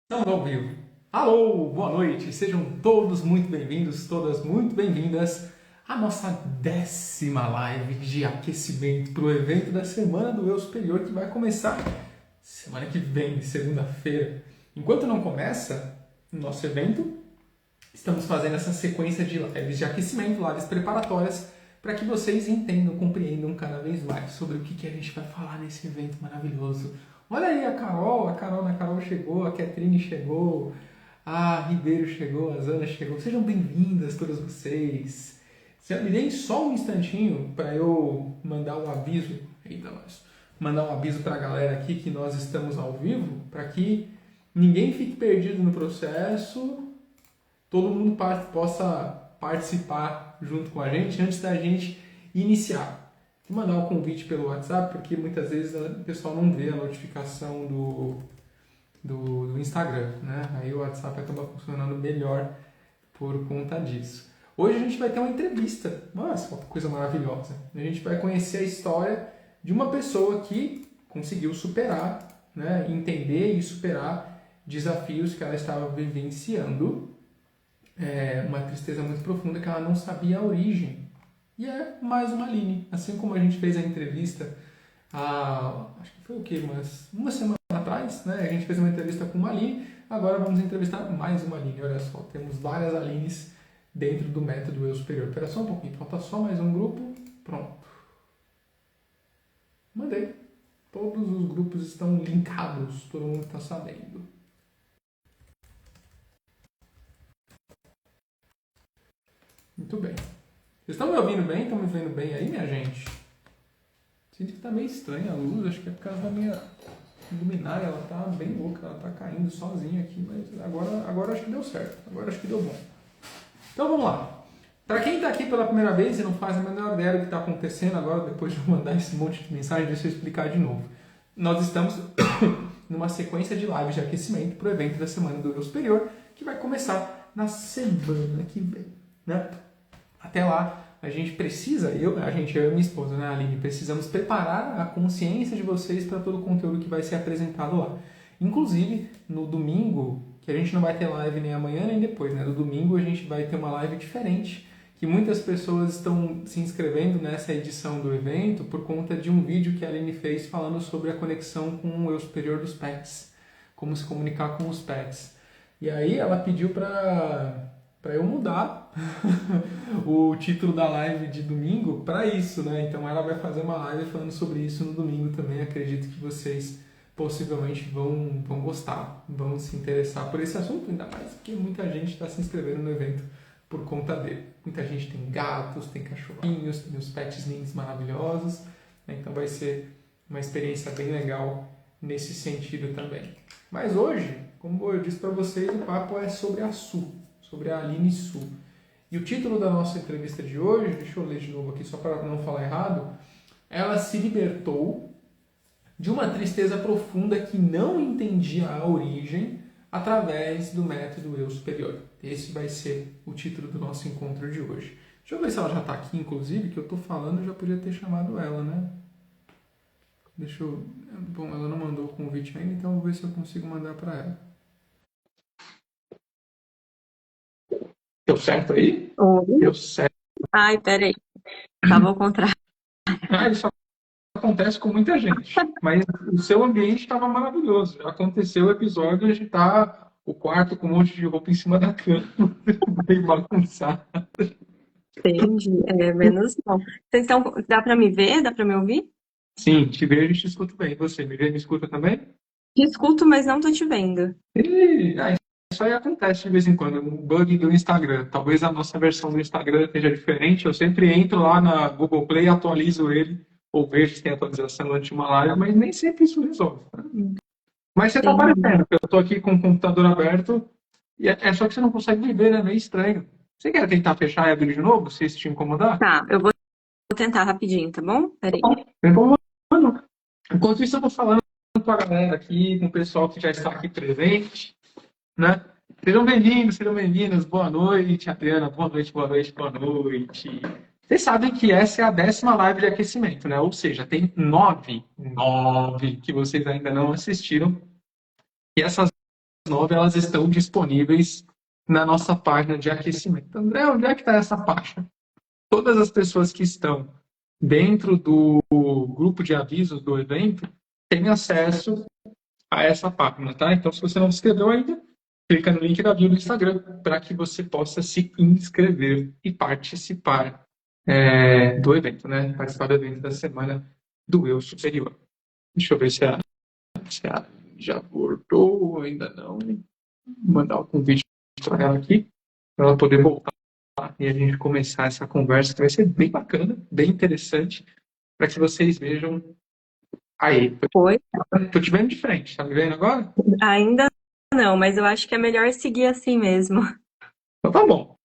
Estamos ao vivo. Alô, boa noite. Sejam todos muito bem-vindos, todas muito bem-vindas à nossa 10ª live de aquecimento para o evento da Semana do Eu Superior, que vai começar semana que vem, segunda-feira. Enquanto não começa o nosso evento, estamos fazendo essa sequência de lives de aquecimento, lives preparatórias, para que vocês entendam, compreendam cada vez mais sobre o que a gente vai falar nesse evento maravilhoso. Olha aí a Carol chegou, a Catherine chegou, a Ribeiro chegou, a Zana chegou. Sejam bem-vindas todas vocês. Me deem só um instantinho para eu mandar um aviso. Eita, nós. Mandar um aviso para a galera aqui que nós estamos ao vivo, para que ninguém fique perdido no processo, todo mundo possa participar junto com a gente antes da gente iniciar. Vou mandar um convite pelo WhatsApp, porque muitas vezes o pessoal não vê a notificação do Instagram, né? Aí o WhatsApp acaba funcionando melhor por conta disso. Hoje a gente vai ter uma entrevista, nossa, uma coisa maravilhosa. A gente vai conhecer a história de uma pessoa que conseguiu superar, né? Entender e superar desafios que ela estava vivenciando. Uma tristeza muito profunda que ela não sabia a origem. E é mais uma Aline. Assim como a gente fez a entrevista acho que foi o quê? Uma semana atrás, né? A gente fez uma entrevista com uma Aline, agora vamos entrevistar mais uma Aline. Olha só, temos várias Alines dentro do método Eu Superior. Espera só um pouquinho, falta só mais um grupo. Pronto. Mandei. Todos os grupos estão linkados, todo mundo está sabendo. Muito bem. Vocês estão me ouvindo bem? Estão me vendo bem aí, minha gente? Sinto que tá meio estranha a luz, acho que é por causa da minha luminária, ela tá bem louca, ela tá caindo sozinha aqui, mas agora acho que deu certo, agora acho que deu bom. Então vamos lá. Para quem está aqui pela primeira vez e não faz a menor ideia do que está acontecendo agora, depois de eu mandar esse monte de mensagem, deixa eu explicar de novo. Nós estamos numa sequência de lives de aquecimento para o evento da Semana do Eu Superior, que vai começar na semana que vem, né? Até lá, a gente precisa, eu e minha esposa, né, Aline, precisamos preparar a consciência de vocês para todo o conteúdo que vai ser apresentado lá. Inclusive, no domingo, que a gente não vai ter live nem amanhã nem depois, né? No domingo a gente vai ter uma live diferente, que muitas pessoas estão se inscrevendo nessa edição do evento por conta de um vídeo que a Aline fez falando sobre a conexão com o eu superior dos pets, como se comunicar com os pets. E aí ela pediu para eu mudar o título da live de domingo para isso, né? Então ela vai fazer uma live falando sobre isso no domingo também. Acredito que vocês possivelmente vão gostar, vão se interessar por esse assunto, ainda mais porque muita gente está se inscrevendo no evento por conta dele. Muita gente tem gatos, tem cachorrinhos, tem os pets lindos maravilhosos, né? Então vai ser uma experiência bem legal nesse sentido também. Mas hoje, como eu disse para vocês, o papo é sobre a Su, sobre a Aline Su. E o título da nossa entrevista de hoje, deixa eu ler de novo aqui só para não falar errado, ela se libertou de uma tristeza profunda que não entendia a origem através do método Eu Superior. Esse vai ser o título do nosso encontro de hoje. Deixa eu ver se ela já está aqui, inclusive, que eu estou falando, eu já podia ter chamado ela, né? Bom, ela não mandou o convite ainda, então eu vou ver se eu consigo mandar para ela. Deu certo aí? Oi? Deu certo. Ai, peraí. Tava ao contrário. Isso acontece com muita gente. Mas o seu ambiente estava maravilhoso. Aconteceu o episódio de estar o quarto com um monte de roupa em cima da cama, bem bagunçado. Entendi. Menos mal. Vocês estão. Dá pra me ver? Dá pra me ouvir? Sim, te vejo e te escuto bem. Você me vê e me escuta também? Te escuto, mas não tô te vendo. Isso aí acontece de vez em quando, um bug do Instagram. Talvez a nossa versão do Instagram esteja diferente. Eu sempre entro lá na Google Play, atualizo ele, ou vejo se tem atualização antes de uma live, mas nem sempre isso resolve. Mas você está Entendi. aparecendo, eu estou aqui com o computador aberto e é só que você não consegue me ver, né? Meio estranho. Você quer tentar fechar e abrir de novo, se isso te incomodar? Tá, eu vou tentar rapidinho, tá bom? Tá Peraí. bom, não incomoda não. Enquanto isso, eu vou falando com a galera aqui, com o pessoal que já está aqui presente, né? Sejam bem-vindos, sejam bem-vindas. Boa noite, Adriana. Boa noite, boa noite, boa noite. Vocês sabem que essa é a 10ª live de aquecimento, né? Ou seja, tem nove que vocês ainda não assistiram. E essas 9, elas estão disponíveis na nossa página de aquecimento. André, onde é que está essa página? Todas as pessoas que estão dentro do grupo de avisos do evento têm acesso a essa página, tá? Então, se você não se inscreveu ainda, clica no link da bio do Instagram para que você possa se inscrever e participar do evento, né? Participar do evento da semana do Eu Superior. Deixa eu ver se a já voltou ou ainda não. Mandar o convite para ela aqui, para ela poder voltar e a gente começar essa conversa, que vai ser bem bacana, bem interessante, para que vocês vejam. Aí, Oi? tô te vendo de frente, tá me vendo agora? Ainda não, mas eu acho que é melhor seguir assim mesmo. Então tá bom.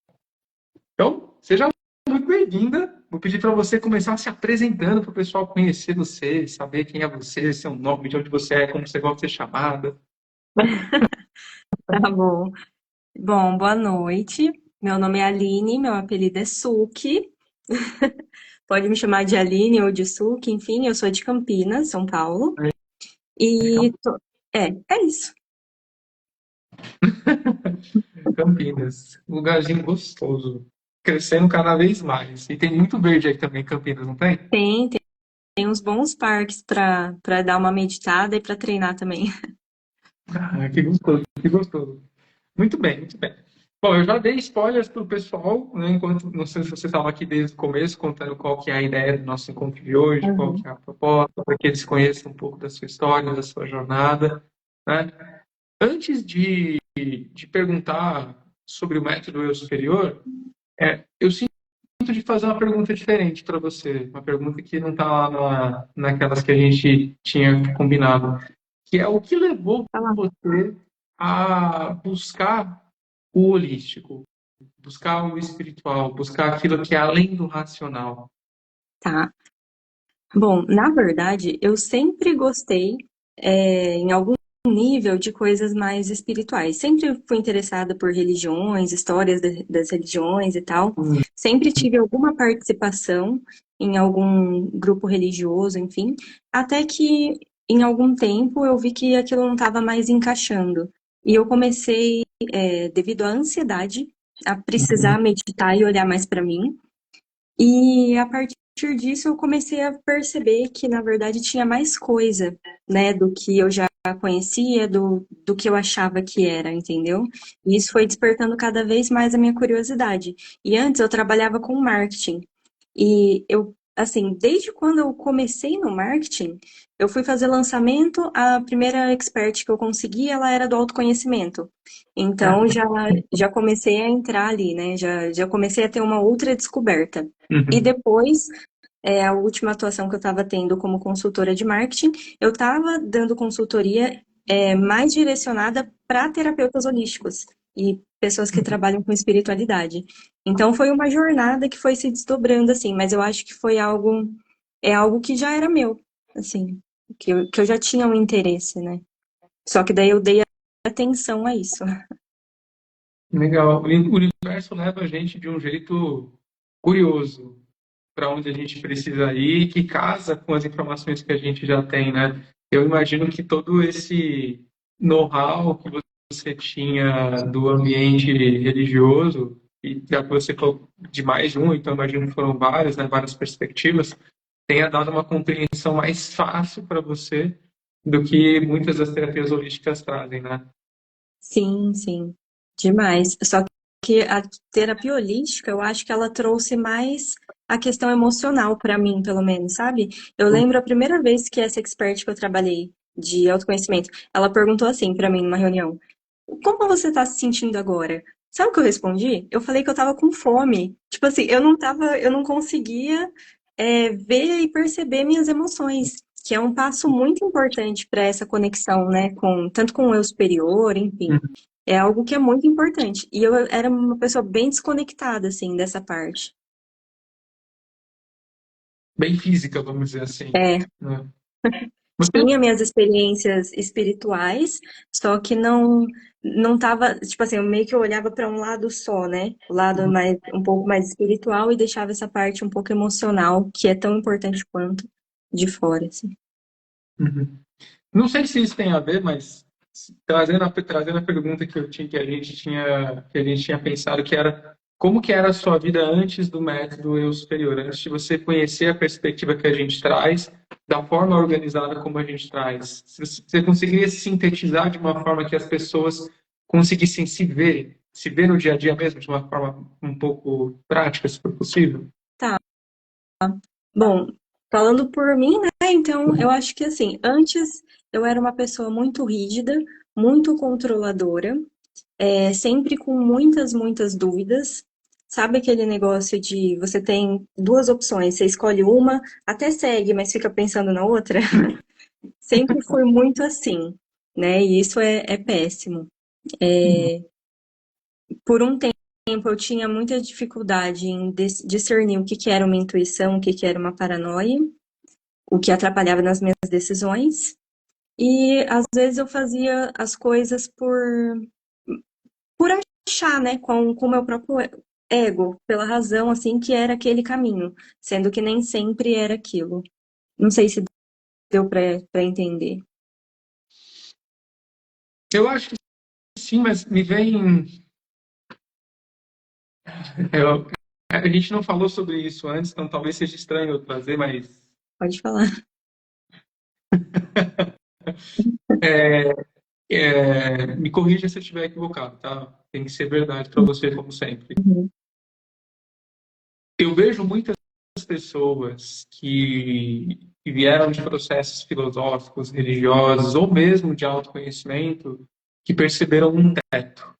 Então, seja muito bem-vinda. Vou pedir para você começar se apresentando para o pessoal conhecer você, saber quem é você, seu nome, de onde você é, como você gosta de ser chamada. Tá bom. Bom, boa noite. Meu nome é Aline, meu apelido é Suki. Pode me chamar de Aline ou de Suki, enfim, eu sou de Campinas, São Paulo. Legal. E é isso. Campinas, um lugarzinho gostoso, crescendo cada vez mais. E tem muito verde aí também, Campinas, não tem? Tem uns bons parques para dar uma meditada e para treinar também. Ah, que gostoso, que gostoso. Muito bem, muito bem. Bom, eu já dei spoilers para o pessoal, né, enquanto não sei se você estava aqui desde o começo, contando qual que é a ideia do nosso encontro de hoje, qual Uhum. que é a proposta, para que eles conheçam um pouco da sua história, da sua jornada, né? Antes de perguntar sobre o método Eu Superior, eu sinto de fazer uma pergunta diferente para você, uma pergunta que não está lá naquelas que a gente tinha combinado, que é o que levou Tá lá. você a buscar o holístico, buscar o espiritual, buscar aquilo que é além do racional. Tá. Bom, na verdade, eu sempre gostei, em algum nível, de coisas mais espirituais. Sempre fui interessada por religiões, histórias das religiões e tal. Sempre tive alguma participação em algum grupo religioso, enfim. Até que, em algum tempo, eu vi que aquilo não estava mais encaixando. E eu comecei, devido à ansiedade, a precisar meditar e olhar mais para mim. E a partir disso eu comecei a perceber que, na verdade, tinha mais coisa, né, do que eu já conhecia, do que eu achava que era, entendeu? E isso foi despertando cada vez mais a minha curiosidade. E antes eu trabalhava com marketing. E eu, assim, desde quando eu comecei no marketing, eu fui fazer lançamento, a primeira expert que eu consegui, ela era do autoconhecimento. Então já comecei a entrar ali, né? Já comecei a ter uma outra descoberta. E Uhum. depois, a última atuação que eu estava tendo como consultora de marketing, eu estava dando consultoria mais direcionada para terapeutas holísticos e pessoas que trabalham com espiritualidade. Então foi uma jornada que foi se desdobrando assim, mas eu acho que é algo que já era meu, assim, que eu já tinha um interesse, né? Só que daí eu dei atenção a isso. Legal. O universo leva a gente de um jeito curioso para onde a gente precisa ir, que casa com as informações que a gente já tem, né? Eu imagino que todo esse know-how que você tinha do ambiente religioso, e já que você falou de mais de um, então imagino que foram vários, né, várias perspectivas, tenha dado uma compreensão mais fácil para você do que muitas das terapias holísticas trazem, né? Sim, sim, demais. Só que a terapia holística, eu acho que ela trouxe mais a questão emocional para mim, pelo menos, sabe? Eu lembro a primeira vez que essa expert que eu trabalhei de autoconhecimento, ela perguntou assim para mim numa reunião: Como você tá se sentindo agora? Sabe o que eu respondi? Eu falei que eu tava com fome. Tipo assim, eu não conseguia ver e perceber minhas emoções, que é um passo muito importante para essa conexão, né, com tanto com o eu superior, enfim. É algo que é muito importante. E eu era uma pessoa bem desconectada, assim, dessa parte. Bem física, vamos dizer assim, É, né? Você tinha minhas experiências espirituais, só que não tava, tipo assim, eu meio que olhava para um lado só, né? O lado mais um pouco mais espiritual e deixava essa parte um pouco emocional, que é tão importante quanto de fora, assim. Uhum. Não sei se isso tem a ver, mas trazendo a pergunta que a gente tinha pensado, que era como que era a sua vida antes do método Eu Superior, antes de você conhecer a perspectiva que a gente traz, da forma organizada como a gente traz. Se você conseguiria sintetizar de uma forma que as pessoas conseguissem se ver no dia a dia mesmo, de uma forma um pouco prática, se for possível? Tá. Bom, falando por mim, né? Então, eu acho que assim, antes eu era uma pessoa muito rígida, muito controladora, sempre com muitas dúvidas. Sabe aquele negócio de você tem duas opções, você escolhe uma, até segue, mas fica pensando na outra? Sempre fui muito assim, né? E isso é péssimo. Por um tempo eu tinha muita dificuldade em discernir o que que era uma intuição, o que que era uma paranoia, o que atrapalhava nas minhas decisões. E às vezes eu fazia as coisas por achar, né, com o meu próprio ego, pela razão, assim, que era aquele caminho, sendo que nem sempre era aquilo. Não sei se deu para entender. Eu acho que sim, mas me vem. eu- a gente não falou sobre isso antes, então talvez seja estranho eu trazer, mas Pode falar. me corrija se eu estiver equivocado, tá? Tem que ser verdade para você, como sempre. Uhum. Eu vejo muitas pessoas que vieram de processos filosóficos, religiosos, ou mesmo de autoconhecimento, que perceberam um teto.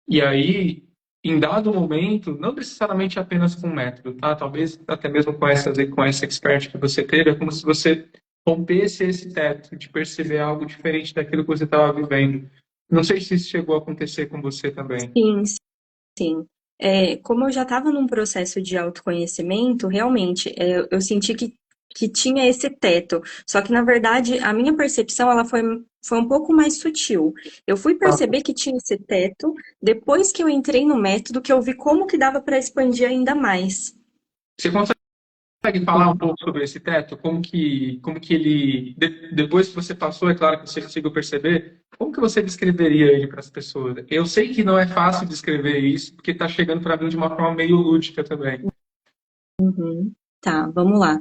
E aí, em dado momento, não necessariamente apenas com método, tá? Talvez até mesmo com essa expert que você teve, é como se você rompesse esse teto de perceber algo diferente daquilo que você estava vivendo. Não sei se isso chegou a acontecer com você também. Sim, sim. Como eu já estava num processo de autoconhecimento, realmente, eu senti que tinha esse teto. Só que, na verdade, a minha percepção ela foi um pouco mais sutil. Eu fui Tá? perceber que tinha esse teto depois que eu entrei no método, que eu vi como que dava para expandir ainda mais. Você consegue falar um pouco sobre esse teto? Como que ele, depois que você passou, é claro que você conseguiu perceber, como que você descreveria ele para as pessoas? Eu sei que não é fácil descrever isso, porque está chegando para mim de uma forma meio lúdica também. Uhum. Tá, vamos lá.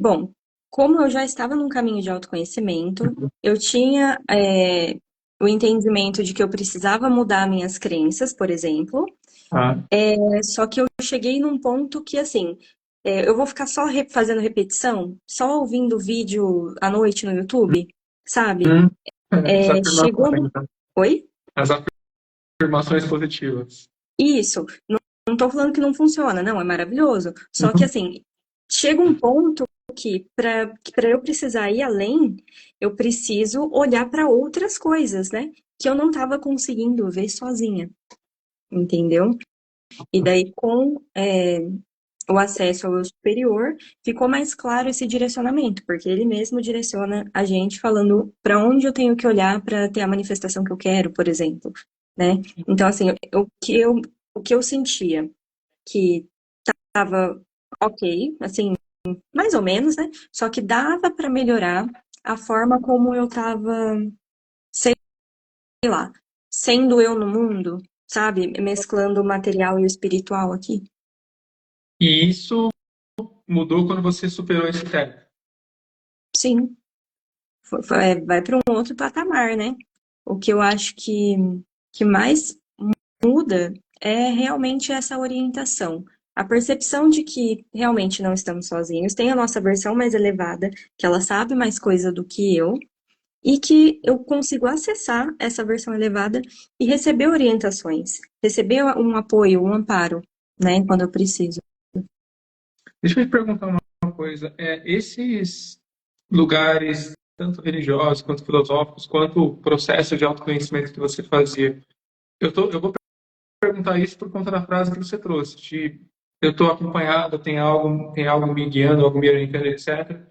Bom, como eu já estava num caminho de autoconhecimento, eu tinha o entendimento de que eu precisava mudar minhas crenças, por exemplo. Tá? Só que eu cheguei num ponto que, assim, eu vou ficar só fazendo repetição, só ouvindo vídeo à noite no YouTube, sabe? Hum, as Chegou no. afirmações, né? Oi? As afirmações positivas. Isso. Não tô falando que não funciona, não, é maravilhoso. Só que, Uhum. assim, chega um ponto que para eu precisar ir além, eu preciso olhar para outras coisas, né? Que eu não estava conseguindo ver sozinha, entendeu? E daí, com o acesso ao eu superior, ficou mais claro esse direcionamento, porque ele mesmo direciona a gente falando para onde eu tenho que olhar para ter a manifestação que eu quero, por exemplo, né? Então, assim, o que eu sentia que estava ok, assim, mais ou menos, né? Só que dava para melhorar a forma como eu estava, sei lá, sendo eu no mundo, sabe? Mesclando o material e o espiritual aqui. E isso mudou quando você superou esse teto. Sim, vai para um outro patamar, né? O que eu acho que mais muda é realmente essa orientação. A percepção de que realmente não estamos sozinhos, tem a nossa versão mais elevada, que ela sabe mais coisa do que eu, e que eu consigo acessar essa versão elevada e receber orientações, receber um apoio, um amparo, né, quando eu preciso. Deixa eu te perguntar uma coisa. Esses lugares, tanto religiosos, quanto filosóficos, quanto o processo de autoconhecimento que você fazia, eu vou perguntar isso por conta da frase que você trouxe, de eu estou acompanhado, tem algo me guiando, algo me orientando, etc.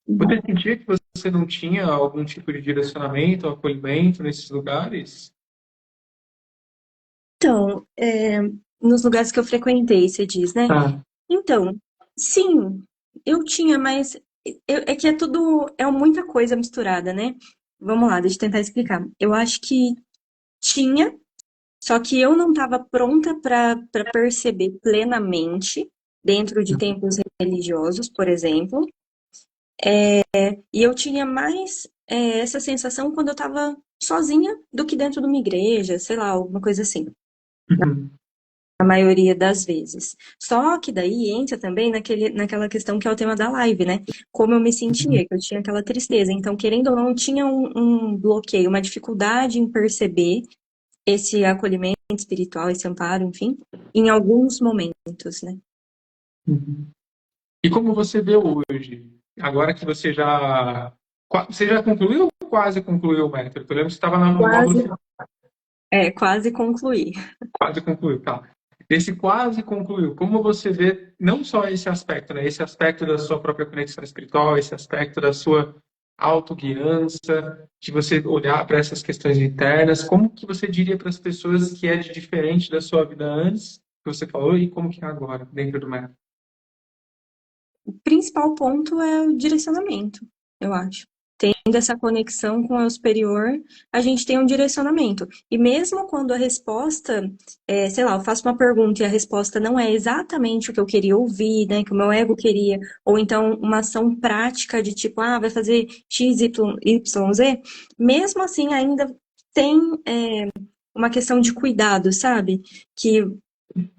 Você sentia que você não tinha algum tipo de direcionamento, acolhimento nesses lugares? Então, nos lugares que eu frequentei, você diz, né? Ah, Então, sim, eu tinha, mas é que é tudo, é muita coisa misturada, né? Vamos lá, deixa eu tentar explicar. Eu acho que tinha, só que eu não estava pronta para perceber plenamente dentro de templos religiosos, por exemplo. E eu tinha mais essa sensação quando eu estava sozinha do que dentro de uma igreja, sei lá, alguma coisa assim. Uhum. A maioria das vezes. Só que daí entra também naquela questão que é o tema da live, né? Como eu me sentia, que eu tinha aquela tristeza. Então, querendo ou não, tinha um bloqueio, uma dificuldade em perceber esse acolhimento espiritual, esse amparo, enfim, em alguns momentos, né? Uhum. E como você vê hoje, agora que você já concluiu ou quase concluiu o método? Eu lembro que você estava no módulo Quase, final, quase concluí. quase concluiu, tá? Esse quase concluiu, como você vê não só esse aspecto, né? Esse aspecto da sua própria conexão espiritual, esse aspecto da sua autoguiança, de você olhar para essas questões internas, como que você diria para as pessoas que é de diferente da sua vida antes, que você falou, e como que é agora, dentro do método? O principal ponto é o direcionamento, eu acho. Tendo essa conexão com o superior, a gente tem um direcionamento. E mesmo quando a resposta, sei lá, eu faço uma pergunta e a resposta não é exatamente o que eu queria ouvir, né, que o meu ego queria, ou então uma ação prática de tipo, vai fazer X, Y, Z, mesmo assim ainda tem uma questão de cuidado, sabe? Que,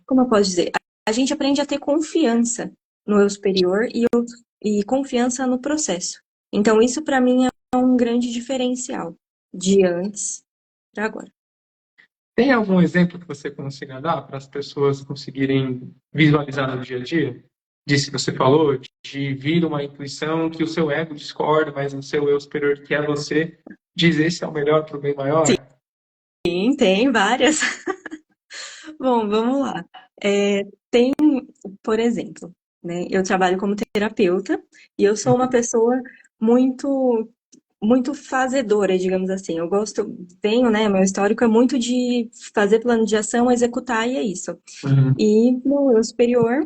como eu posso dizer, a gente aprende a ter confiança no eu superior e confiança no processo. Então, isso para mim é um grande diferencial de antes para agora. Tem algum exemplo que você consiga dar para as pessoas conseguirem visualizar no dia a dia? Disso que você falou, de vir uma intuição que o seu ego discorda, mas o seu eu superior, que é você, diz esse é o melhor para o bem maior? Sim, tem várias. Bom, vamos lá. Tem, por exemplo, né, eu trabalho como terapeuta e eu sou uma pessoa muito muito fazedora, digamos assim. Eu gosto, né, meu histórico é muito de fazer plano de ação, executar e é isso. Uhum. E no meu superior,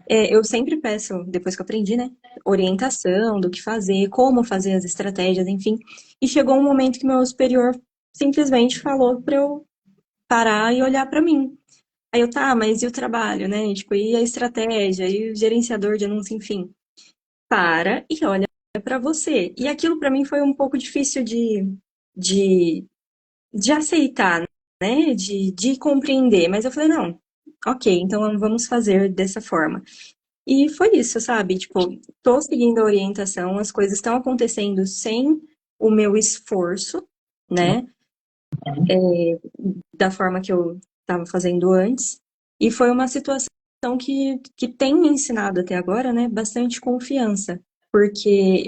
eu sempre peço, depois que eu aprendi, né, orientação do que fazer, como fazer as estratégias, enfim. E chegou um momento que meu superior simplesmente falou para eu parar e olhar para mim. Aí eu, tá, mas e o trabalho, né? Tipo, e a estratégia, e o gerenciador de anúncio, enfim. Para e olha para você. E aquilo para mim foi um pouco difícil de, de aceitar, né? De compreender. Mas eu falei, não, ok, então vamos fazer dessa forma. E foi isso, sabe? Tipo, tô seguindo a orientação, as coisas estão acontecendo sem o meu esforço, né? Da forma que eu estava fazendo antes. E foi uma situação que tem me ensinado até agora, né? Bastante confiança. Porque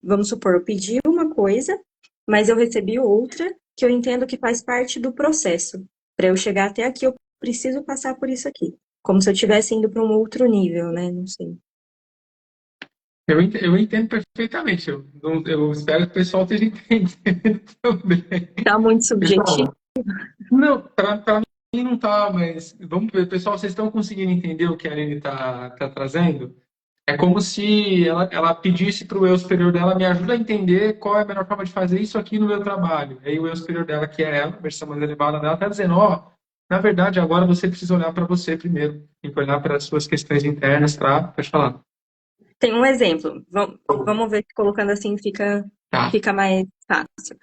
vamos supor, eu pedi uma coisa, mas eu recebi outra que eu entendo que faz parte do processo. Para eu chegar até aqui, eu preciso passar por isso aqui. Como se eu estivesse indo para um outro nível, né? Não sei. Eu entendo perfeitamente. Eu espero que o pessoal esteja entendendo também. Tá muito subjetivo? Pessoal, não, para mim não tá, mas vamos ver, pessoal, vocês estão conseguindo entender o que a Aline tá trazendo? É como se ela pedisse para o eu superior dela, me ajuda a entender qual é a melhor forma de fazer isso aqui no meu trabalho. Aí o eu superior dela, que é ela, a versão mais elevada dela, está dizendo, na verdade, agora você precisa olhar para você primeiro. Tem que olhar para as suas questões internas, tá? Pode falar. Tem um exemplo. Vamos ver se colocando assim Tá. fica mais fácil.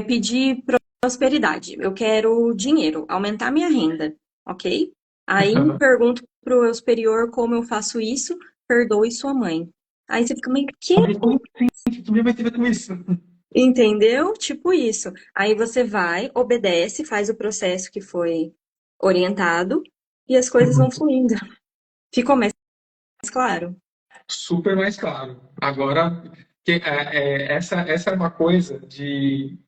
Pedir prosperidade. Eu quero dinheiro, aumentar minha renda, ok? Aí pergunto pro eu superior como eu faço isso, perdoe sua mãe. Aí você fica meio, que? Como que tu vai ter com isso? Entendeu? Tipo isso. Aí você vai, obedece, faz o processo que foi orientado e as coisas vão fluindo. Ficou mais claro? Super mais claro. Agora, essa é uma coisa de.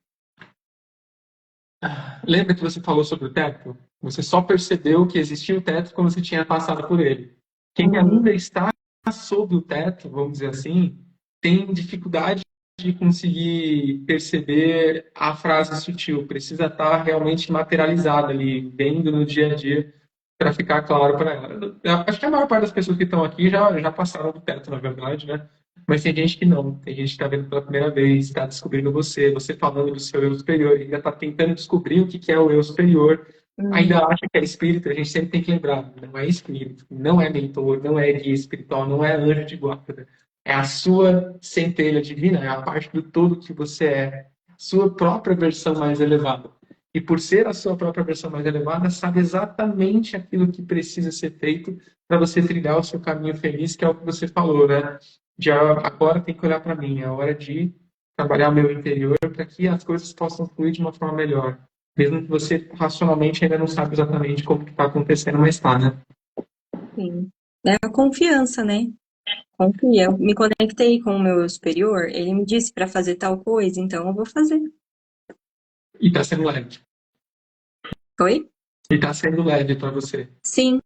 Lembra que você falou sobre o teto? Você só percebeu que existia o teto quando você tinha passado por ele. Quem Uhum. ainda está sob o teto, vamos dizer assim, tem dificuldade de conseguir perceber a frase sutil. Precisa estar realmente materializada ali, vendo no dia a dia, para ficar claro para ela. Eu acho que a maior parte das pessoas que estão aqui já passaram do teto, na verdade, né? Mas tem gente que não, tem gente que está vendo pela primeira vez, está descobrindo você, você falando do seu eu superior, ainda está tentando descobrir o que que é o eu superior, Hum, ainda acha que é espírito, a gente sempre tem que lembrar, não é espírito, não é mentor, não é guia espiritual, não é anjo de guarda, é a sua centelha divina, é a parte do todo que você é, sua própria versão mais elevada. E por ser a sua própria versão mais elevada, sabe exatamente aquilo que precisa ser feito para você trilhar o seu caminho feliz, que é o que você falou, né? Já agora tem que olhar para mim, é hora de trabalhar o meu interior para que as coisas possam fluir de uma forma melhor. Mesmo que você racionalmente ainda não sabe exatamente como que está acontecendo, mas está, né? sim. É a confiança, né? Confia. Eu me conectei com o meu superior, ele me disse para fazer tal coisa, então eu vou fazer. E está sendo leve. Foi? E está sendo leve para você. Sim.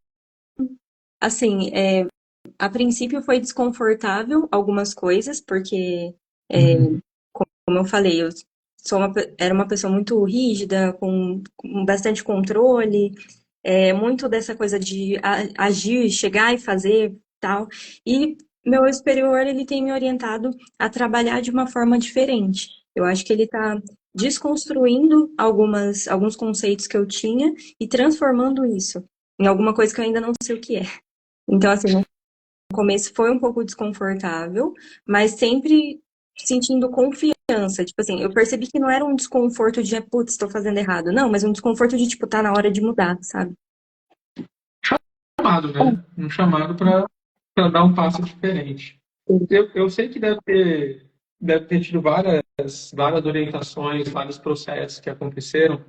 Assim, a princípio foi desconfortável algumas coisas, porque, Uhum. como eu falei, eu era uma pessoa muito rígida, com bastante controle, muito dessa coisa de agir, chegar e fazer tal. E meu superior, ele tem me orientado a trabalhar de uma forma diferente. Eu acho que ele está desconstruindo alguns conceitos que eu tinha e transformando isso em alguma coisa que eu ainda não sei o que é. Então, assim, no começo foi um pouco desconfortável, mas sempre sentindo confiança. Tipo assim, eu percebi que não era um desconforto de, putz, estou fazendo errado. Não, mas um desconforto de, tipo, tá na hora de mudar, sabe? Chamado, né? Um chamado para dar um passo diferente. Eu sei que deve ter tido várias orientações, vários processos que aconteceram,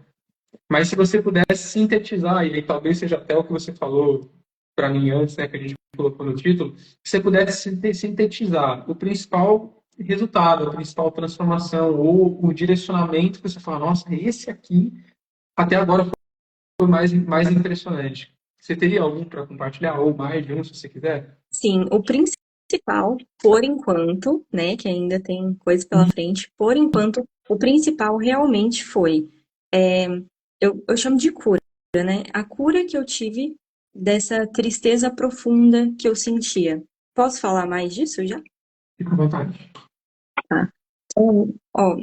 mas se você pudesse sintetizar, e talvez seja até o que você falou para mim antes, né, que a gente colocou no título, se você pudesse sintetizar o principal resultado, a principal transformação ou o direcionamento que você fala, nossa, esse aqui até agora foi mais impressionante. Você teria algum para compartilhar, ou mais de um, se você quiser? Sim, o principal, por enquanto, né, que ainda tem coisa pela frente, por enquanto, o principal realmente foi, é, eu chamo de cura, né? A cura que eu tive dessa tristeza profunda que eu sentia. Posso falar mais disso já? Fique à vontade. Tá. Ó,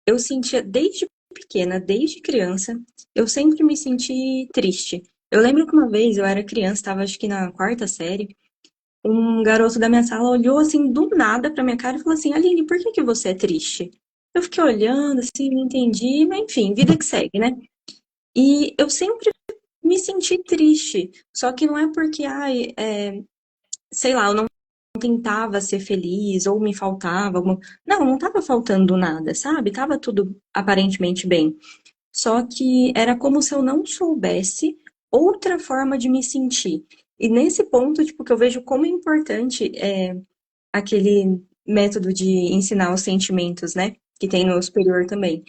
eu sentia desde pequena, desde criança, eu sempre me senti triste. Eu lembro que uma vez eu era criança, estava acho que na quarta série, um garoto da minha sala olhou assim do nada pra minha cara e falou assim: Aline, por que que você é triste? Eu fiquei olhando assim, não entendi, mas enfim, vida que segue, né? E eu sempre me senti triste, só que não é porque, ai, sei lá, eu não tentava ser feliz ou me faltava alguma... Não, não tava faltando nada, sabe? Tava tudo aparentemente bem. Só que era como se eu não soubesse outra forma de me sentir. E nesse ponto, tipo, que eu vejo como é importante aquele método de ensinar os sentimentos, né? Que tem no superior também.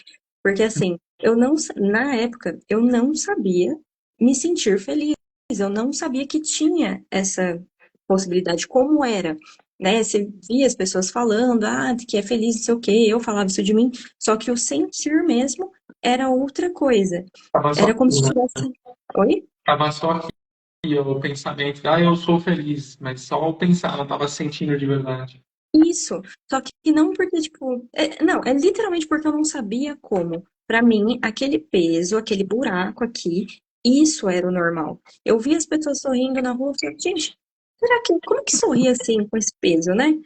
Porque assim, eu não, na época, eu não sabia me sentir feliz. Eu não sabia que tinha essa possibilidade, como era. Né? Você via as pessoas falando, que é feliz, não sei o quê, eu falava isso de mim, só que o sentir mesmo era outra coisa. Estava só Era como aqui, se né? tivesse. Oi? Estava só aqui o pensamento, eu sou feliz, mas só o pensar, não estava sentindo de verdade. Isso. Só que não porque, tipo. Não, é literalmente porque eu não sabia como. Pra mim, aquele peso, aquele buraco aqui, isso era o normal. Eu via as pessoas sorrindo na rua, eu falei, gente, como que sorri assim com esse peso, né?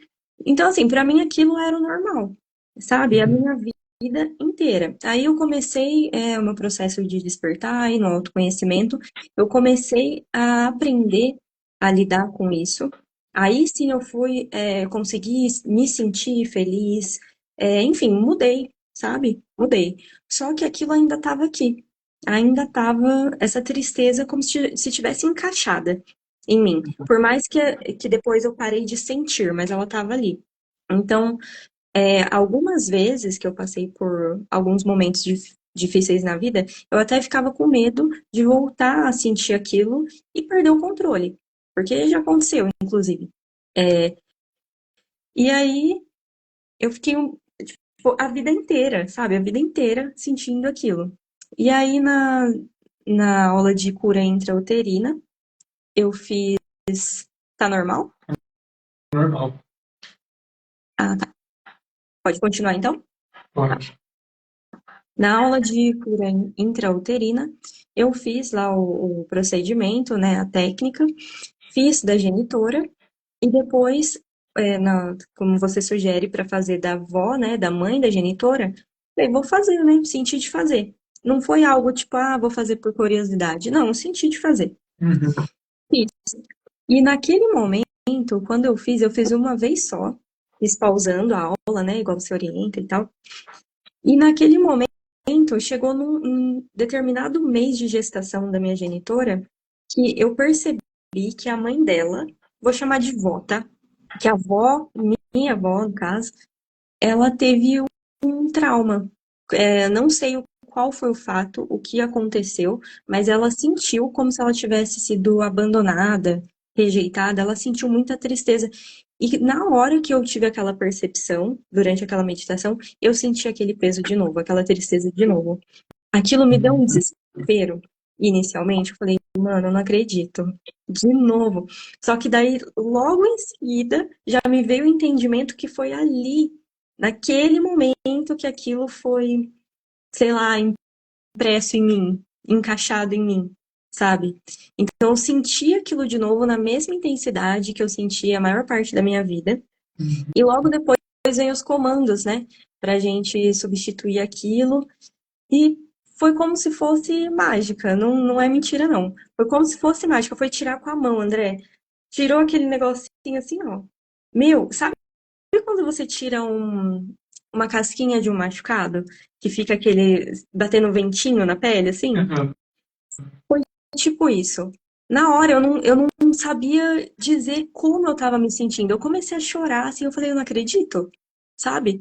Então, assim, pra mim aquilo era o normal, sabe? A minha vida inteira. Aí eu comecei o meu processo de despertar e no autoconhecimento, eu comecei a aprender a lidar com isso. Aí sim eu fui conseguir me sentir feliz, enfim, mudei, sabe? Mudei. Só que aquilo ainda estava aqui. Ainda estava essa tristeza como se tivesse encaixada em mim. Por mais que depois eu parei de sentir, mas ela estava ali. Então, algumas vezes que eu passei por alguns momentos difíceis na vida, eu até ficava com medo de voltar a sentir aquilo e perder o controle. Porque já aconteceu, inclusive. É, e aí eu fiquei tipo, a vida inteira, sabe? A vida inteira sentindo aquilo. E aí na aula de cura intrauterina, eu fiz. Tá normal? Normal. Ah, tá. Pode continuar então? Pode. Na aula de cura intrauterina, eu fiz lá o procedimento, né, a técnica, fiz da genitora e depois, como você sugere para fazer da avó, né, da mãe da genitora, falei, vou fazer, né, senti de fazer. Não foi algo tipo, vou fazer por curiosidade. Não, senti de fazer. Uhum. Fiz. E naquele momento, quando eu fiz uma vez só, fiz pausando a aula, né, igual você orienta e tal. E naquele momento, chegou num determinado mês de gestação da minha genitora, que eu percebi que a mãe dela, vou chamar de vó, tá? Que a avó, minha avó, no caso, ela teve um trauma. Não sei qual foi o fato, o que aconteceu, mas ela sentiu como se ela tivesse sido abandonada, rejeitada, ela sentiu muita tristeza. E na hora que eu tive aquela percepção, durante aquela meditação, eu senti aquele peso de novo, aquela tristeza de novo. Aquilo me deu um desespero. Inicialmente, eu falei, mano, eu não acredito. De novo. Só que daí, logo em seguida, já me veio o entendimento que foi ali, naquele momento, que aquilo foi, sei lá, impresso em mim, encaixado em mim, sabe? Então, eu senti aquilo de novo na mesma intensidade que eu senti a maior parte da minha vida. E logo depois vem os comandos, né? Pra gente substituir aquilo. E foi como se fosse mágica, não, não é mentira, não. Foi como se fosse mágica, foi tirar com a mão, André. Tirou aquele negocinho assim, ó. Meu, sabe quando você tira uma casquinha de um machucado? Que fica aquele batendo ventinho na pele, assim? Uhum. Tipo isso. Na hora eu não sabia dizer como eu tava me sentindo. Eu comecei a chorar, assim, eu falei, eu não acredito, sabe?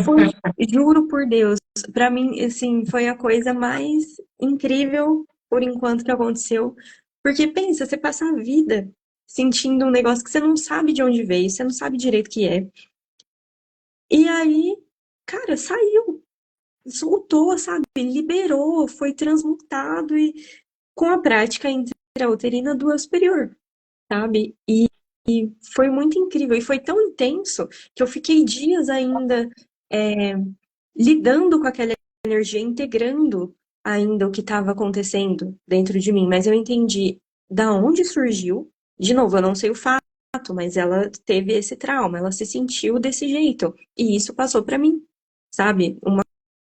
Foi, juro por Deus, pra mim, assim, foi a coisa mais incrível por enquanto que aconteceu. Porque pensa, você passa a vida sentindo um negócio que você não sabe de onde veio, você não sabe direito o que é. E aí, cara, saiu, soltou, sabe? Liberou, foi transmutado e com a prática intrauterina do superior, sabe? E foi muito incrível e foi tão intenso que eu fiquei dias ainda é, lidando com aquela energia, integrando ainda o que estava acontecendo dentro de mim, mas eu entendi da onde surgiu. De novo, eu não sei o fato, mas ela teve esse trauma, ela se sentiu desse jeito, e isso passou para mim, sabe? Uma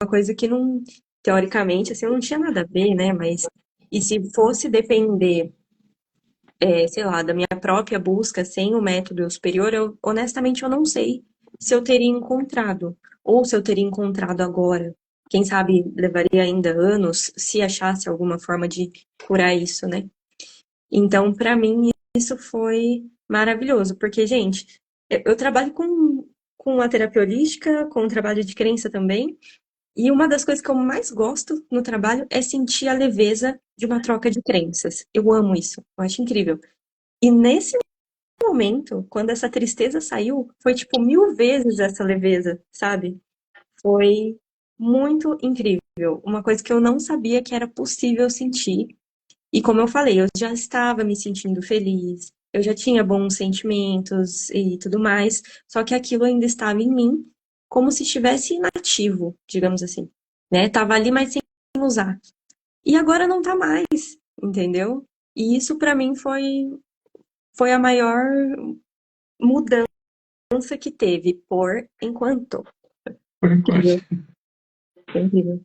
coisa que não, teoricamente, assim, não tinha nada a ver, né? Mas, e se fosse depender, sei lá, da minha própria busca sem o método superior, eu honestamente eu não sei se eu teria encontrado, ou se eu teria encontrado agora. Quem sabe levaria ainda anos se achasse alguma forma de curar isso, né? Então, para mim, isso foi maravilhoso, porque, gente, eu trabalho com a terapia holística, com o trabalho de crença também, e uma das coisas que eu mais gosto no trabalho é sentir a leveza de uma troca de crenças. Eu amo isso, eu acho incrível. E nesse momento, quando essa tristeza saiu, foi tipo 1000 vezes essa leveza, sabe? Foi muito incrível. Uma coisa que eu não sabia que era possível sentir. E como eu falei, eu já estava me sentindo feliz, eu já tinha bons sentimentos e tudo mais, só que aquilo ainda estava em mim, como se estivesse inativo, digamos assim, né? Tava ali, mas sem usar. E agora não tá mais, entendeu? E isso pra mim foi a maior mudança que teve, por enquanto. Por enquanto. Incrível, incrível.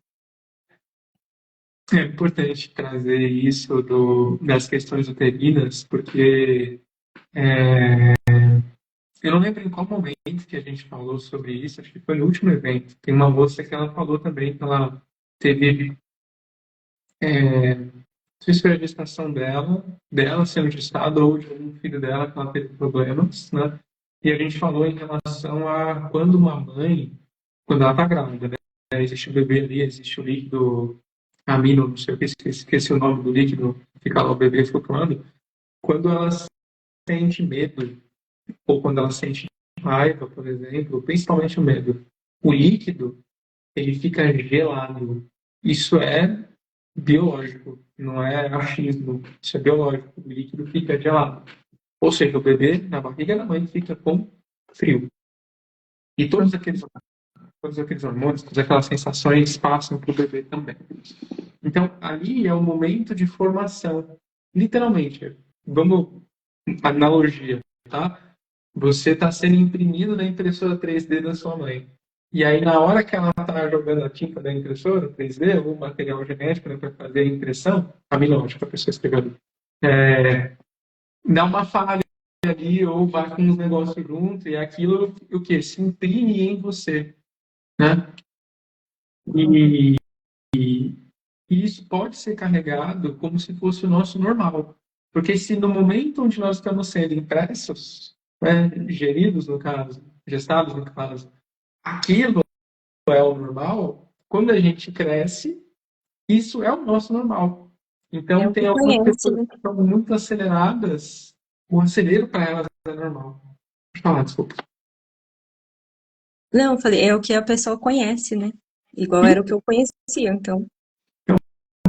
É importante trazer isso das questões uterinas, porque eu não lembro em qual momento que a gente falou sobre isso, acho que foi no último evento. Tem uma moça que ela falou também que ela teve, não sei se foi a gestação dela sendo gestada ou de um filho dela que ela teve problemas, né? E a gente falou em relação a quando uma mãe, quando ela está grávida, né? Existe o bebê ali, existe o líquido amino, não sei o que, esqueci o nome do líquido, fica lá o bebê flutuando. Quando ela sente medo, ou quando ela sente raiva, por exemplo, principalmente o medo, o líquido, ele fica gelado. Isso é biológico, não é achismo, isso é biológico. O líquido fica gelado. Ou seja, o bebê na barriga da mãe fica com frio. E todos aqueles hormônios, todas aquelas sensações passam para o bebê também. Então, ali é o momento de formação. Literalmente, vamos, analogia, tá? Você está sendo imprimido na impressora 3D da sua mãe. E aí, na hora que ela está jogando a tinta da impressora 3D, ou material genético, né, para fazer a impressão, amilógica, a pessoa escrevendo, dá uma falha ali, ou vai com uns negócios junto, e aquilo, o que? Se imprime em você, né? E, e isso pode ser carregado como se fosse o nosso normal. Porque se no momento onde nós estamos sendo impressos, né, geridos no caso, gestados no caso, aquilo é o normal, quando a gente cresce, isso é o nosso normal. É Então, o que tem algumas conhece, pessoas né? que estão muito aceleradas, o acelero para elas é normal. Deixa eu falar, desculpa. Não, eu falei, é o que a pessoa conhece, né? Igual era o que eu conhecia, então.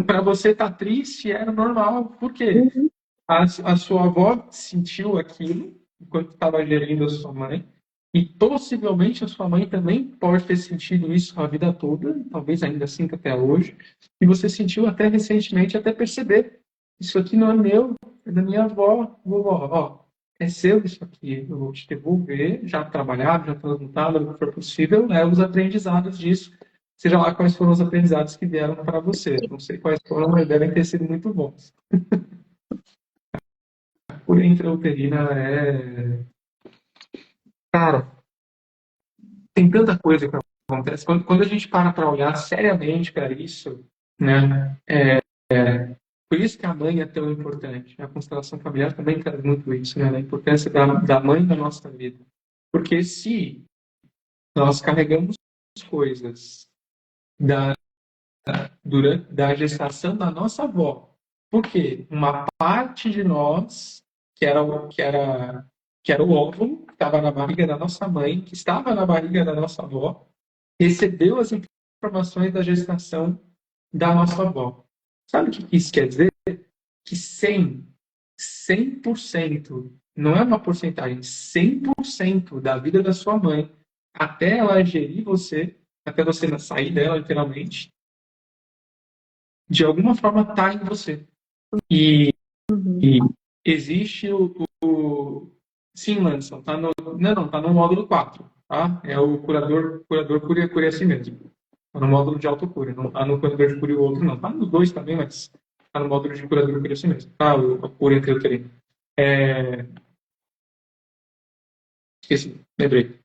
Para você estar triste é normal. Por quê? Uhum. A sua avó sentiu aquilo enquanto estava gerindo a sua mãe, e possivelmente a sua mãe também pode ter sentido isso a vida toda, talvez ainda sinta até hoje, e você sentiu até recentemente, até perceber, isso aqui não é meu, é da minha avó, vovó, ó, é seu isso aqui, eu vou te devolver, já trabalhado, já transmutado, o que for possível, leva os aprendizados disso, seja lá quais foram os aprendizados que vieram para você, não sei quais foram, mas devem ter sido muito bons. Por intrauterina cara, tem tanta coisa que acontece. Quando a gente para olhar seriamente para isso, né? Por isso que a mãe é tão importante. A constelação familiar também traz muito isso, né? A importância da mãe na nossa vida. Porque se nós carregamos coisas da, da gestação da nossa avó, porque uma parte de nós, que era o óvulo, que estava na barriga da nossa mãe, que estava na barriga da nossa avó, recebeu as informações da gestação da nossa avó. Sabe o que isso quer dizer? Que 100%, não é uma porcentagem, 100% da vida da sua mãe, até ela gerir você, até você sair dela, literalmente, de alguma forma está em você. E, Uhum. e existe sim, Lanson, tá no módulo 4, tá? É o curador cura a si mesmo. Tá no módulo de autocura, não tá no curador de cura e o outro não. Tá nos dois também, mas tá no módulo de curador cura a si mesmo. Tá, o cura entre uterino. Esqueci, lembrei.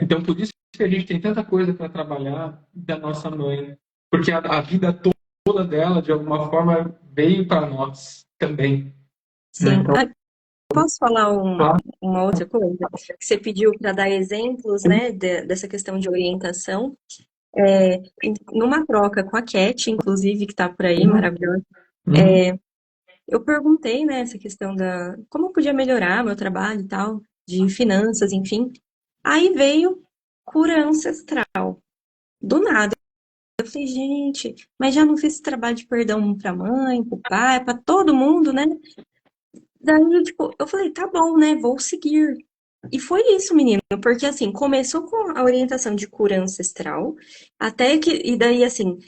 Então, por isso que a gente tem tanta coisa para trabalhar da nossa mãe, porque a vida toda dela, de alguma forma, veio para nós também. Né? Sim. Então, Ah, posso falar claro, uma outra coisa? Que você pediu para dar exemplos, né, dessa questão de orientação. Numa troca com a Cat, inclusive, que está por aí, maravilhosa, uhum, eu perguntei, né, essa questão da como eu podia melhorar meu trabalho e tal, de finanças, enfim. Aí veio cura ancestral. Do nada. Eu falei, gente, mas já não fiz esse trabalho de perdão pra mãe, pro pai, pra todo mundo, né? Daí, tipo, eu falei, tá bom, né? Vou seguir. E foi isso, menino, porque assim, começou com a orientação de cura ancestral, até que, e daí, assim,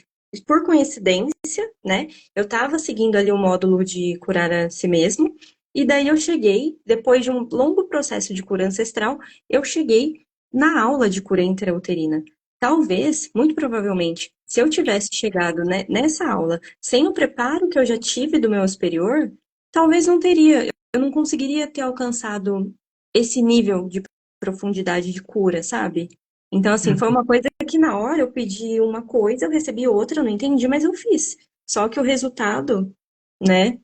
por coincidência, né? Eu tava seguindo ali o módulo de curar a si mesmo, e daí eu cheguei, depois de um longo processo de cura ancestral, eu cheguei na aula de cura intrauterina. Talvez, muito provavelmente, se eu tivesse chegado, né, nessa aula sem o preparo que eu já tive do meu superior, talvez não teria, eu não conseguiria ter alcançado esse nível de profundidade de cura, sabe? Então, assim, foi uhum, uma coisa que na hora eu pedi uma coisa, eu recebi outra, eu não entendi, mas eu fiz. Só que o resultado, né?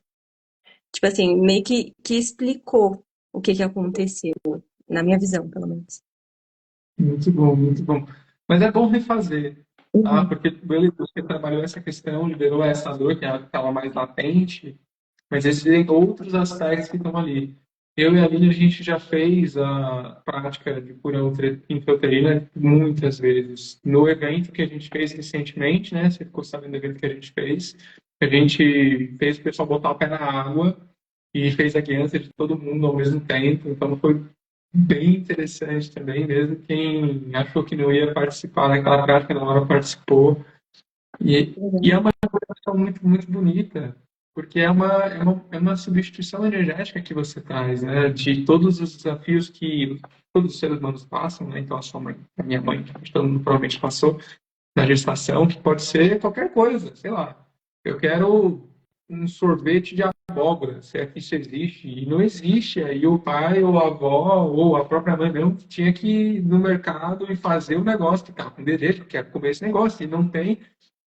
Tipo assim, meio que explicou o que que aconteceu, na minha visão, pelo menos. muito bom, muito bom. Mas é bom refazer, tá? Uhum. Porque beleza, você trabalhou essa questão, liberou essa dor que estava mais latente, mas existem outros aspectos que estão ali. Eu e a Aline, a gente já fez a prática de cura intrauterina muitas vezes. No evento que a gente fez recentemente, né? Você ficou sabendo do evento que a gente fez o pessoal botar o pé na água e fez a guiança de todo mundo ao mesmo tempo. Então foi bem interessante também, mesmo quem achou que não ia participar daquela prática, na hora participou. E é uma coisa muito, muito bonita, porque é uma substituição energética que você traz, né? De todos os desafios que todos os seres humanos passam, né? Então, a sua mãe, a minha mãe, todo mundo provavelmente passou na gestação, que pode ser qualquer coisa, sei lá. Eu quero um sorvete de abóbora, se é que isso existe, e não existe. Aí o pai ou a avó ou a própria mãe mesmo tinha que ir no mercado e fazer o negócio, que estava com desejo, quer comer esse negócio, e não tem,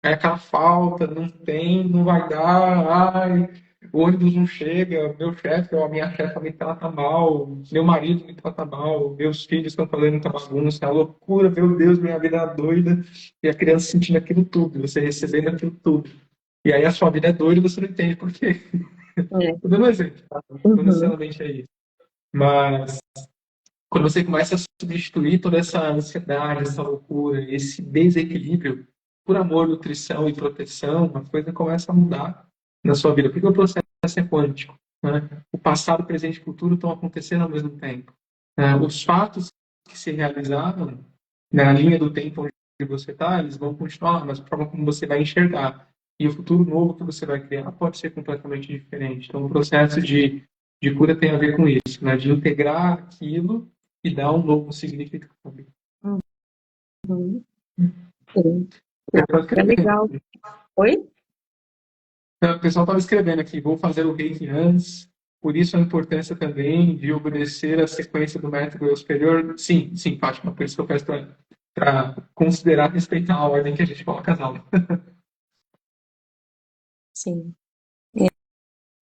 é aquela falta, não tem, não vai dar, ai, o ônibus não chega, meu chefe ou a minha chefe me trata mal, meu marido me trata mal, meus filhos estão fazendo muita bagunça, é uma loucura, meu Deus, minha vida é doida, e a criança sentindo aquilo tudo, você recebendo aquilo tudo. E aí a sua vida é doida e você não entende por quê. É. Tô dando um exemplo, tá? Não Uhum. necessariamente é isso. Mas quando você começa a substituir toda essa ansiedade, essa loucura, esse desequilíbrio por amor, nutrição e proteção, a coisa começa a mudar na sua vida. Porque o processo é quântico, né? O passado, presente e futuro estão acontecendo ao mesmo tempo. Os fatos que se realizaram na linha do tempo onde você está, eles vão continuar, mas a forma como você vai enxergar e o futuro novo que você vai criar pode ser completamente diferente. Então, o processo de cura tem a ver com isso, né? De integrar aquilo e dar um novo significado. Uhum. Sim. Eu tô É escrevendo. legal. Oi? O pessoal estava escrevendo aqui, vou fazer o reiki antes, por isso a importância também de obedecer a sequência do método superior. Sim, sim, Fátima, por isso que eu peço para considerar respeitar a ordem que a gente coloca as aulas. Sim.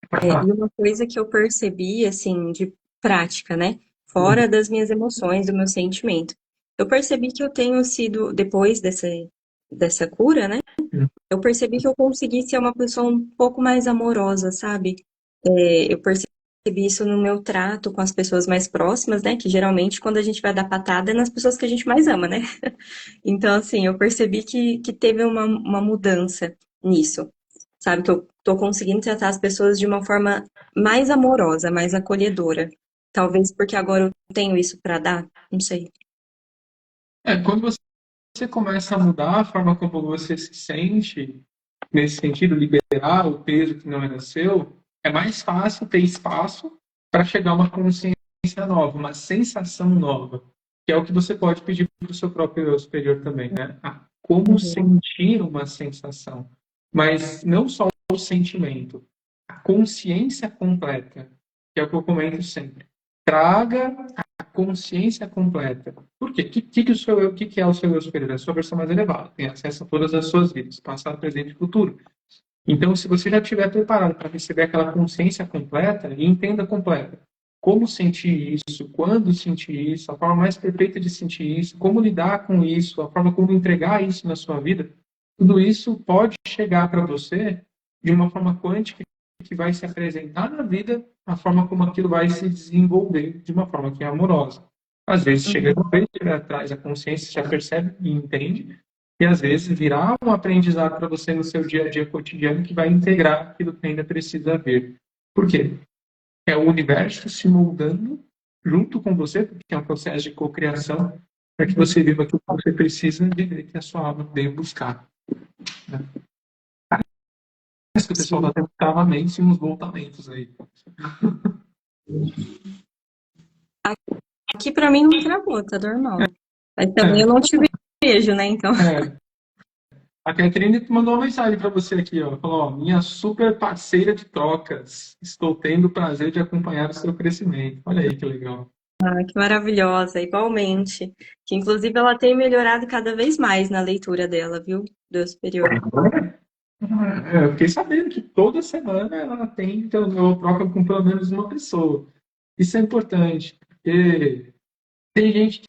Pode falar. E uma coisa que eu percebi, assim, de prática, né? Fora das minhas emoções, do meu sentimento. Eu percebi que eu tenho sido, depois dessa cura, né? Eu percebi que eu consegui ser uma pessoa um pouco mais amorosa, sabe? Eu percebi isso no meu trato com as pessoas mais próximas, né? Que geralmente quando a gente vai dar patada é nas pessoas que a gente mais ama, né? Então, assim, eu percebi que teve uma mudança nisso, sabe? Que eu tô conseguindo tratar as pessoas de uma forma mais amorosa, mais acolhedora. Talvez porque agora eu tenho isso pra dar, não sei. Quando você começa a mudar a forma como você se sente, nesse sentido, liberar o peso que não era seu, é mais fácil ter espaço para chegar a uma consciência nova, uma sensação nova, que é o que você pode pedir para o seu próprio eu superior também, né? Como Uhum, sentir uma sensação, mas não só o sentimento, a consciência completa, que é o que eu comento sempre. Traga a consciência completa. Por quê? O que é o seu eu superior? É a sua versão mais elevada. Tem acesso a todas as suas vidas, passado, presente e futuro. Então, se você já estiver preparado para receber aquela consciência completa e entenda completa como sentir isso, quando sentir isso, a forma mais perfeita de sentir isso, como lidar com isso, a forma como entregar isso na sua vida, tudo isso pode chegar para você de uma forma quântica que vai se apresentar na vida, a forma como aquilo vai se desenvolver de uma forma que é amorosa. Às vezes chega uhum, de frente, atrás a consciência já percebe e entende, e às vezes virá um aprendizado para você no seu dia a dia cotidiano que vai integrar aquilo que ainda precisa ver. Por quê? É o universo se moldando junto com você, porque é um processo de cocriação, para que você viva aquilo que você precisa viver, que a sua alma veio buscar. Né? Parece que o pessoal está sim. tendo travamentos e uns voltamentos aí. Aqui pra mim não travou, tá normal. Mas também eu É, não te vejo, né? Então. é. A Catherine mandou uma mensagem para você aqui, ó. Falou, ó, minha super parceira de trocas. Estou tendo o prazer de acompanhar o seu crescimento. Olha aí que legal. Ah, que maravilhosa, igualmente. Que inclusive ela tem melhorado cada vez mais na leitura dela, viu? Do superior. Eu fiquei sabendo que toda semana ela tem, então, eu troco com pelo menos uma pessoa. Isso é importante, porque tem gente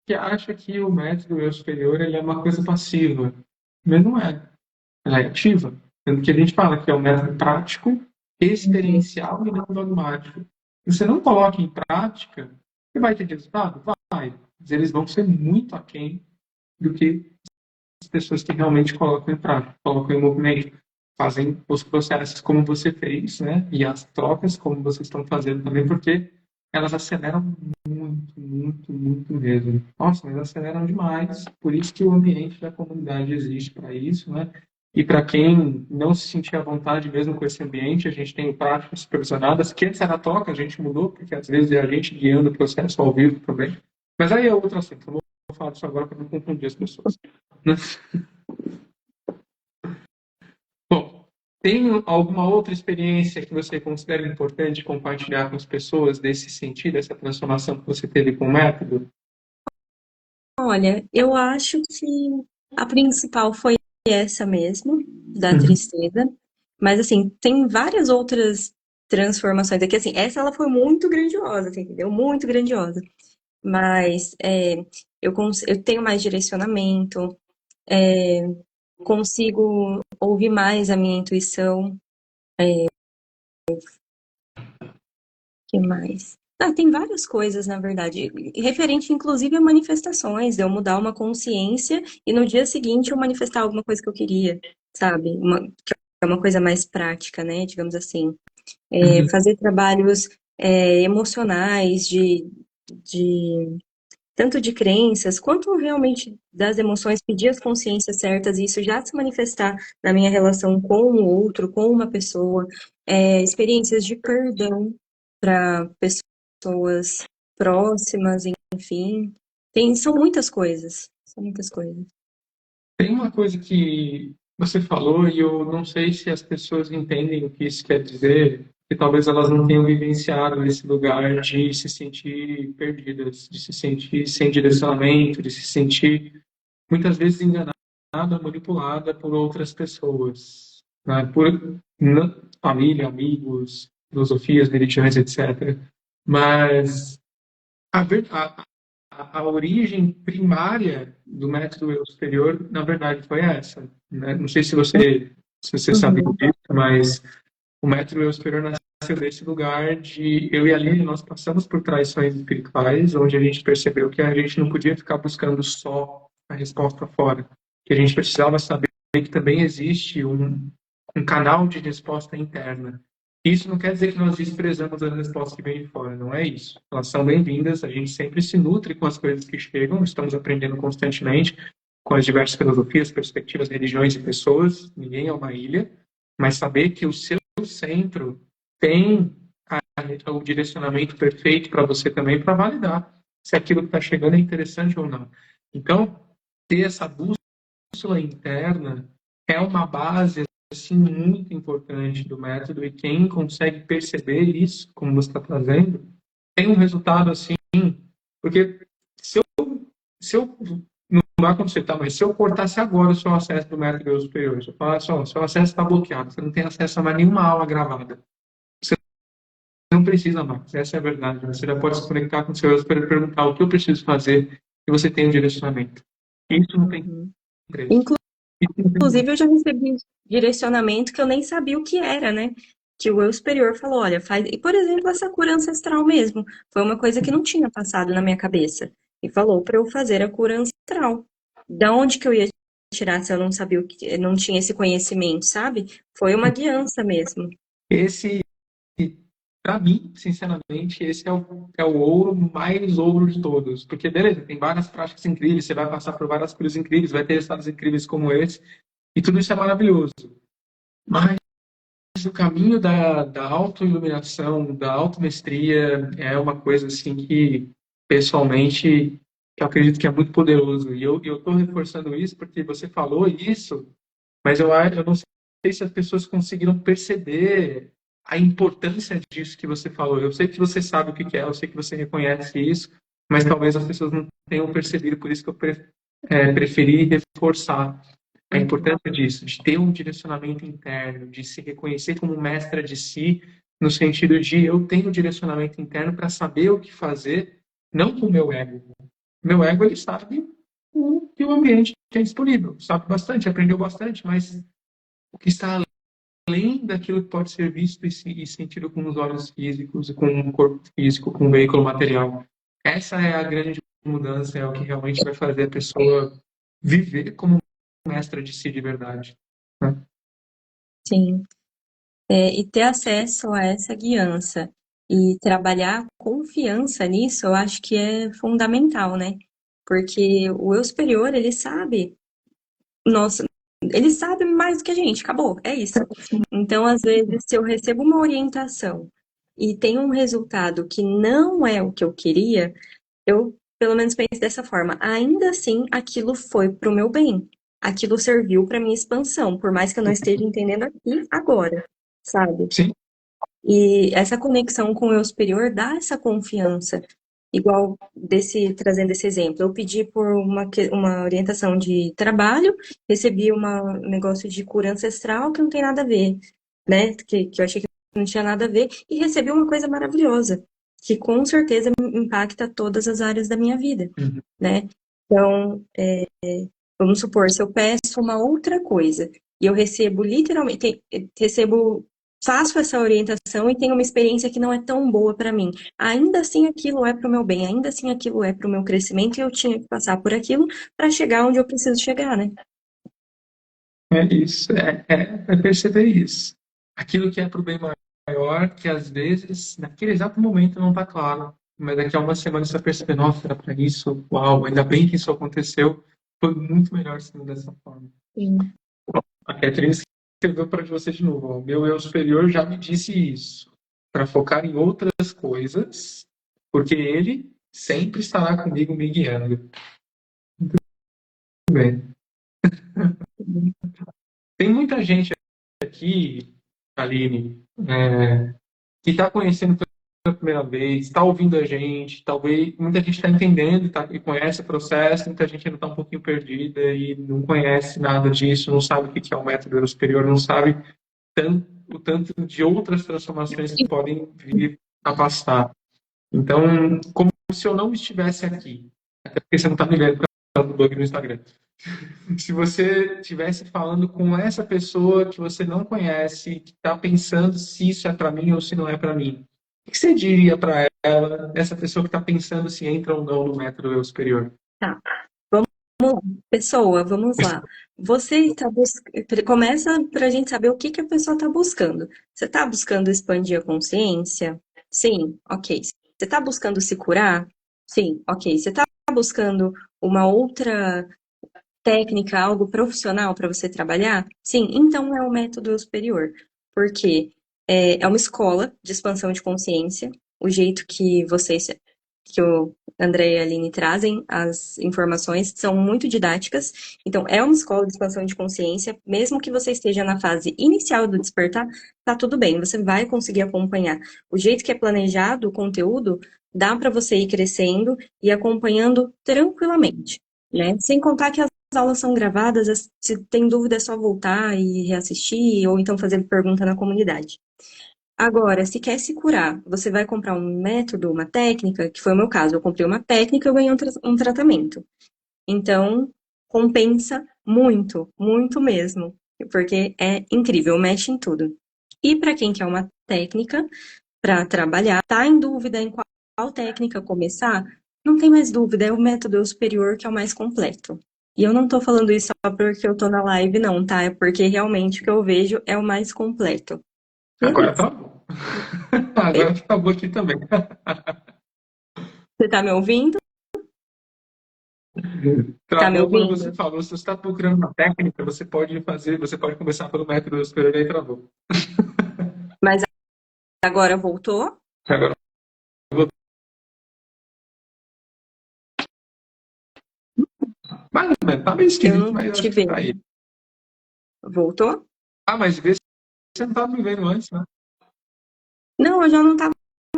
que acha que o método eu superior ele é uma coisa passiva, mas não é. Ela é ativa. Tanto que a gente fala que é um método prático, Uhum. experiencial e não dogmático. Se você não coloca em prática, você vai ter resultado? Vai. Mas eles vão ser muito aquém do que as pessoas que realmente colocam em prática, colocam em movimento, fazem os processos como você fez, né? E as trocas como vocês estão fazendo também, porque elas aceleram muito, muito, muito mesmo. Nossa, mas aceleram demais. Por isso que o ambiente da comunidade existe para isso, né? E para quem não se sentir à vontade mesmo com esse ambiente, a gente tem práticas supervisionadas, que antes era toca, a gente mudou, porque às vezes é a gente guiando o processo ao vivo também. Mas aí é outro assunto, eu não vou falar disso agora para não confundir as pessoas. Né? Bom, tem alguma outra experiência que você considera importante compartilhar com as pessoas desse sentido, essa transformação que você teve com o método? Olha, eu acho que a principal foi essa mesmo, da Uhum. tristeza. Mas, assim, tem várias outras transformações aqui. Assim, essa ela foi muito grandiosa, você entendeu? Muito grandiosa. Mas eu tenho mais direcionamento, consigo ouvir mais a minha intuição. Que mais? Ah, tem várias coisas, na verdade, referente inclusive a manifestações, de eu mudar uma consciência e no dia seguinte eu manifestar alguma coisa que eu queria, sabe? Que é uma coisa mais prática, né? Digamos assim. Uhum. Fazer trabalhos emocionais, de tanto de crenças, quanto realmente das emoções, pedir as consciências certas e isso já se manifestar na minha relação com o outro, com uma pessoa, experiências de perdão para pessoas próximas, enfim. São muitas coisas. São muitas coisas. Tem uma coisa que você falou e eu não sei se as pessoas entendem o que isso quer dizer, que talvez elas não tenham vivenciado esse lugar de se sentir perdidas, de se sentir sem direcionamento, de se sentir muitas vezes enganada, manipulada por outras pessoas, né? Família, amigos, filosofias, religiões, etc. Mas a, ver- a origem primária do método eu superior, na verdade, foi essa. Né? Não sei se você sabe Uhum. disso, mas o método eu superior nasceu desse lugar de eu e a Aline, nós passamos por traições espirituais, onde a gente percebeu que a gente não podia ficar buscando só a resposta fora, que a gente precisava saber que também existe um canal de resposta interna. Isso não quer dizer que nós desprezamos as respostas que vêm de fora, não é isso. Elas são bem-vindas, a gente sempre se nutre com as coisas que chegam, estamos aprendendo constantemente com as diversas filosofias, perspectivas, religiões e pessoas, ninguém é uma ilha, mas saber que o seu centro tem o direcionamento perfeito para você também, para validar se aquilo que está chegando é interessante ou não. Então, ter essa bússola interna é uma base assim, muito importante do método e quem consegue perceber isso, como você está trazendo, tem um resultado assim, porque se eu não vai acontecer, tá? Mas se eu cortasse agora o seu acesso do método eu superior, se eu falasse, ó, seu acesso está bloqueado, você não tem acesso a mais nenhuma aula gravada, você não precisa mais, essa é a verdade. Você já pode se conectar com o seu eu superior e perguntar o que eu preciso fazer e você tem um direcionamento. Isso não tem Uhum. preço. Isso não tem Inclusive, eu já recebi direcionamento que eu nem sabia o que era, né? Que o eu superior falou, olha, faz. E, por exemplo, essa cura ancestral mesmo. Foi uma coisa que não tinha passado na minha cabeça. E falou para eu fazer a cura ancestral. Da onde que eu ia tirar se eu não sabia o que, não tinha esse conhecimento, sabe? Foi uma guiança mesmo. esse, para mim, sinceramente, esse é o ouro mais ouro de todos. Porque, beleza, tem várias práticas incríveis, você vai passar por várias coisas incríveis, vai ter estados incríveis como esse, e tudo isso é maravilhoso. Mas o caminho da autoiluminação, da automestria, é uma coisa assim que, pessoalmente, eu acredito que é muito poderoso. E eu estou reforçando isso porque você falou isso, mas eu não sei se as pessoas conseguiram perceber a importância disso que você falou. Eu sei que você sabe o que é, eu sei que você reconhece isso, mas talvez as pessoas não tenham percebido, por isso que eu preferi reforçar a importância disso, de ter um direcionamento interno, de se reconhecer como mestra de si, no sentido de eu tenho um direcionamento interno para saber o que fazer, não com o meu ego. Meu ego, ele sabe o que o ambiente é disponível, sabe bastante, aprendeu bastante, mas o que está além daquilo que pode ser visto e sentido com os olhos físicos, com o corpo físico, com o veículo material. Essa é a grande mudança, é o que realmente vai fazer a pessoa viver como mestra de si de verdade. Né? Sim. E ter acesso a essa guiança. E trabalhar confiança nisso, eu acho que é fundamental, né? Porque o eu superior, ele sabe, nossa, ele sabe mais do que a gente, acabou, é isso. Então, às vezes, se eu recebo uma orientação e tem um resultado que não é o que eu queria, eu, pelo menos, penso dessa forma. Ainda assim, aquilo foi pro meu bem. Aquilo serviu para minha expansão, por mais que eu não esteja entendendo aqui agora, sabe? Sim. E essa conexão com o eu superior dá essa confiança. Igual trazendo esse exemplo, eu pedi por uma orientação de trabalho, recebi um negócio de cura ancestral que não tem nada a ver, né? Que eu achei que não tinha nada a ver, e recebi uma coisa maravilhosa, que com certeza impacta todas as áreas da minha vida, Uhum. né? Então, vamos supor, se eu peço uma outra coisa e eu recebo literalmente, faço essa orientação e tenho uma experiência que não é tão boa para mim. Ainda assim aquilo é para o meu bem, ainda assim aquilo é para o meu crescimento e eu tinha que passar por aquilo para chegar onde eu preciso chegar, né? É isso, é perceber isso. Aquilo que é para o bem maior, que às vezes, naquele exato momento, não está claro. Mas daqui a uma semana você vai perceber, nossa, era para isso, uau, ainda bem que isso aconteceu. Foi muito melhor sendo dessa forma. Sim. A Catherine escreveu para você de novo. O meu eu superior já me disse isso. Para focar em outras coisas, porque ele sempre estará comigo me guiando. Muito bem. Tem muita gente aqui, Aline, que está conhecendo pela primeira vez, está ouvindo a gente, talvez muita gente está entendendo e conhece o processo, muita gente ainda está um pouquinho perdida e não conhece nada disso, não sabe o que é o método superior, não sabe o tanto de outras transformações que podem vir a passar. Então, como se eu não estivesse aqui, até porque você não está me vendo por causa do blog no Instagram. Se você estivesse falando com essa pessoa que você não conhece, que está pensando se isso é para mim ou se não é para mim, o que você diria para ela, essa pessoa que está pensando se entra ou não no método eu superior? Tá. Pessoa, vamos lá. Você está Começa para a gente saber o que que a pessoa está buscando. Você está buscando expandir a consciência? Sim, ok. Você está buscando se curar? Sim, ok. Você está buscando uma outra técnica, algo profissional para você trabalhar? Sim, então é o método superior. Porque é uma escola de expansão de consciência. O jeito que o André e a Aline trazem as informações são muito didáticas. Então, é uma escola de expansão de consciência. Mesmo que você esteja na fase inicial do despertar, tá tudo bem, você vai conseguir acompanhar. O jeito que é planejado o conteúdo, dá para você ir crescendo e acompanhando tranquilamente, né? Sem contar que as aulas são gravadas, se tem dúvida é só voltar e reassistir, ou então fazer pergunta na comunidade. Agora, se quer se curar, você vai comprar um método, uma técnica, que foi o meu caso. Eu comprei uma técnica e eu ganhei um tratamento. Então, compensa muito, muito mesmo. Porque é incrível, mexe em tudo. E para quem quer uma técnica para trabalhar, tá em dúvida em qual técnica começar, não tem mais dúvida, é o método superior que é o mais completo. E eu não tô falando isso só porque eu tô na live, não, tá? É porque realmente o que eu vejo é o mais completo. Agora Beleza. tá bom. Agora tá bom aqui também. Você tá me ouvindo? Tá me Travou quando você ouvindo? falou, se você está procurando uma técnica, você pode começar pelo método superior e aí travou. Mas agora voltou? Agora mais ou menos, tá meio Eu esquisito, não mas te acho que tá aí. vejo. Voltou? Ah, mas vê se você não estava me vendo antes, né? Não, eu já não tava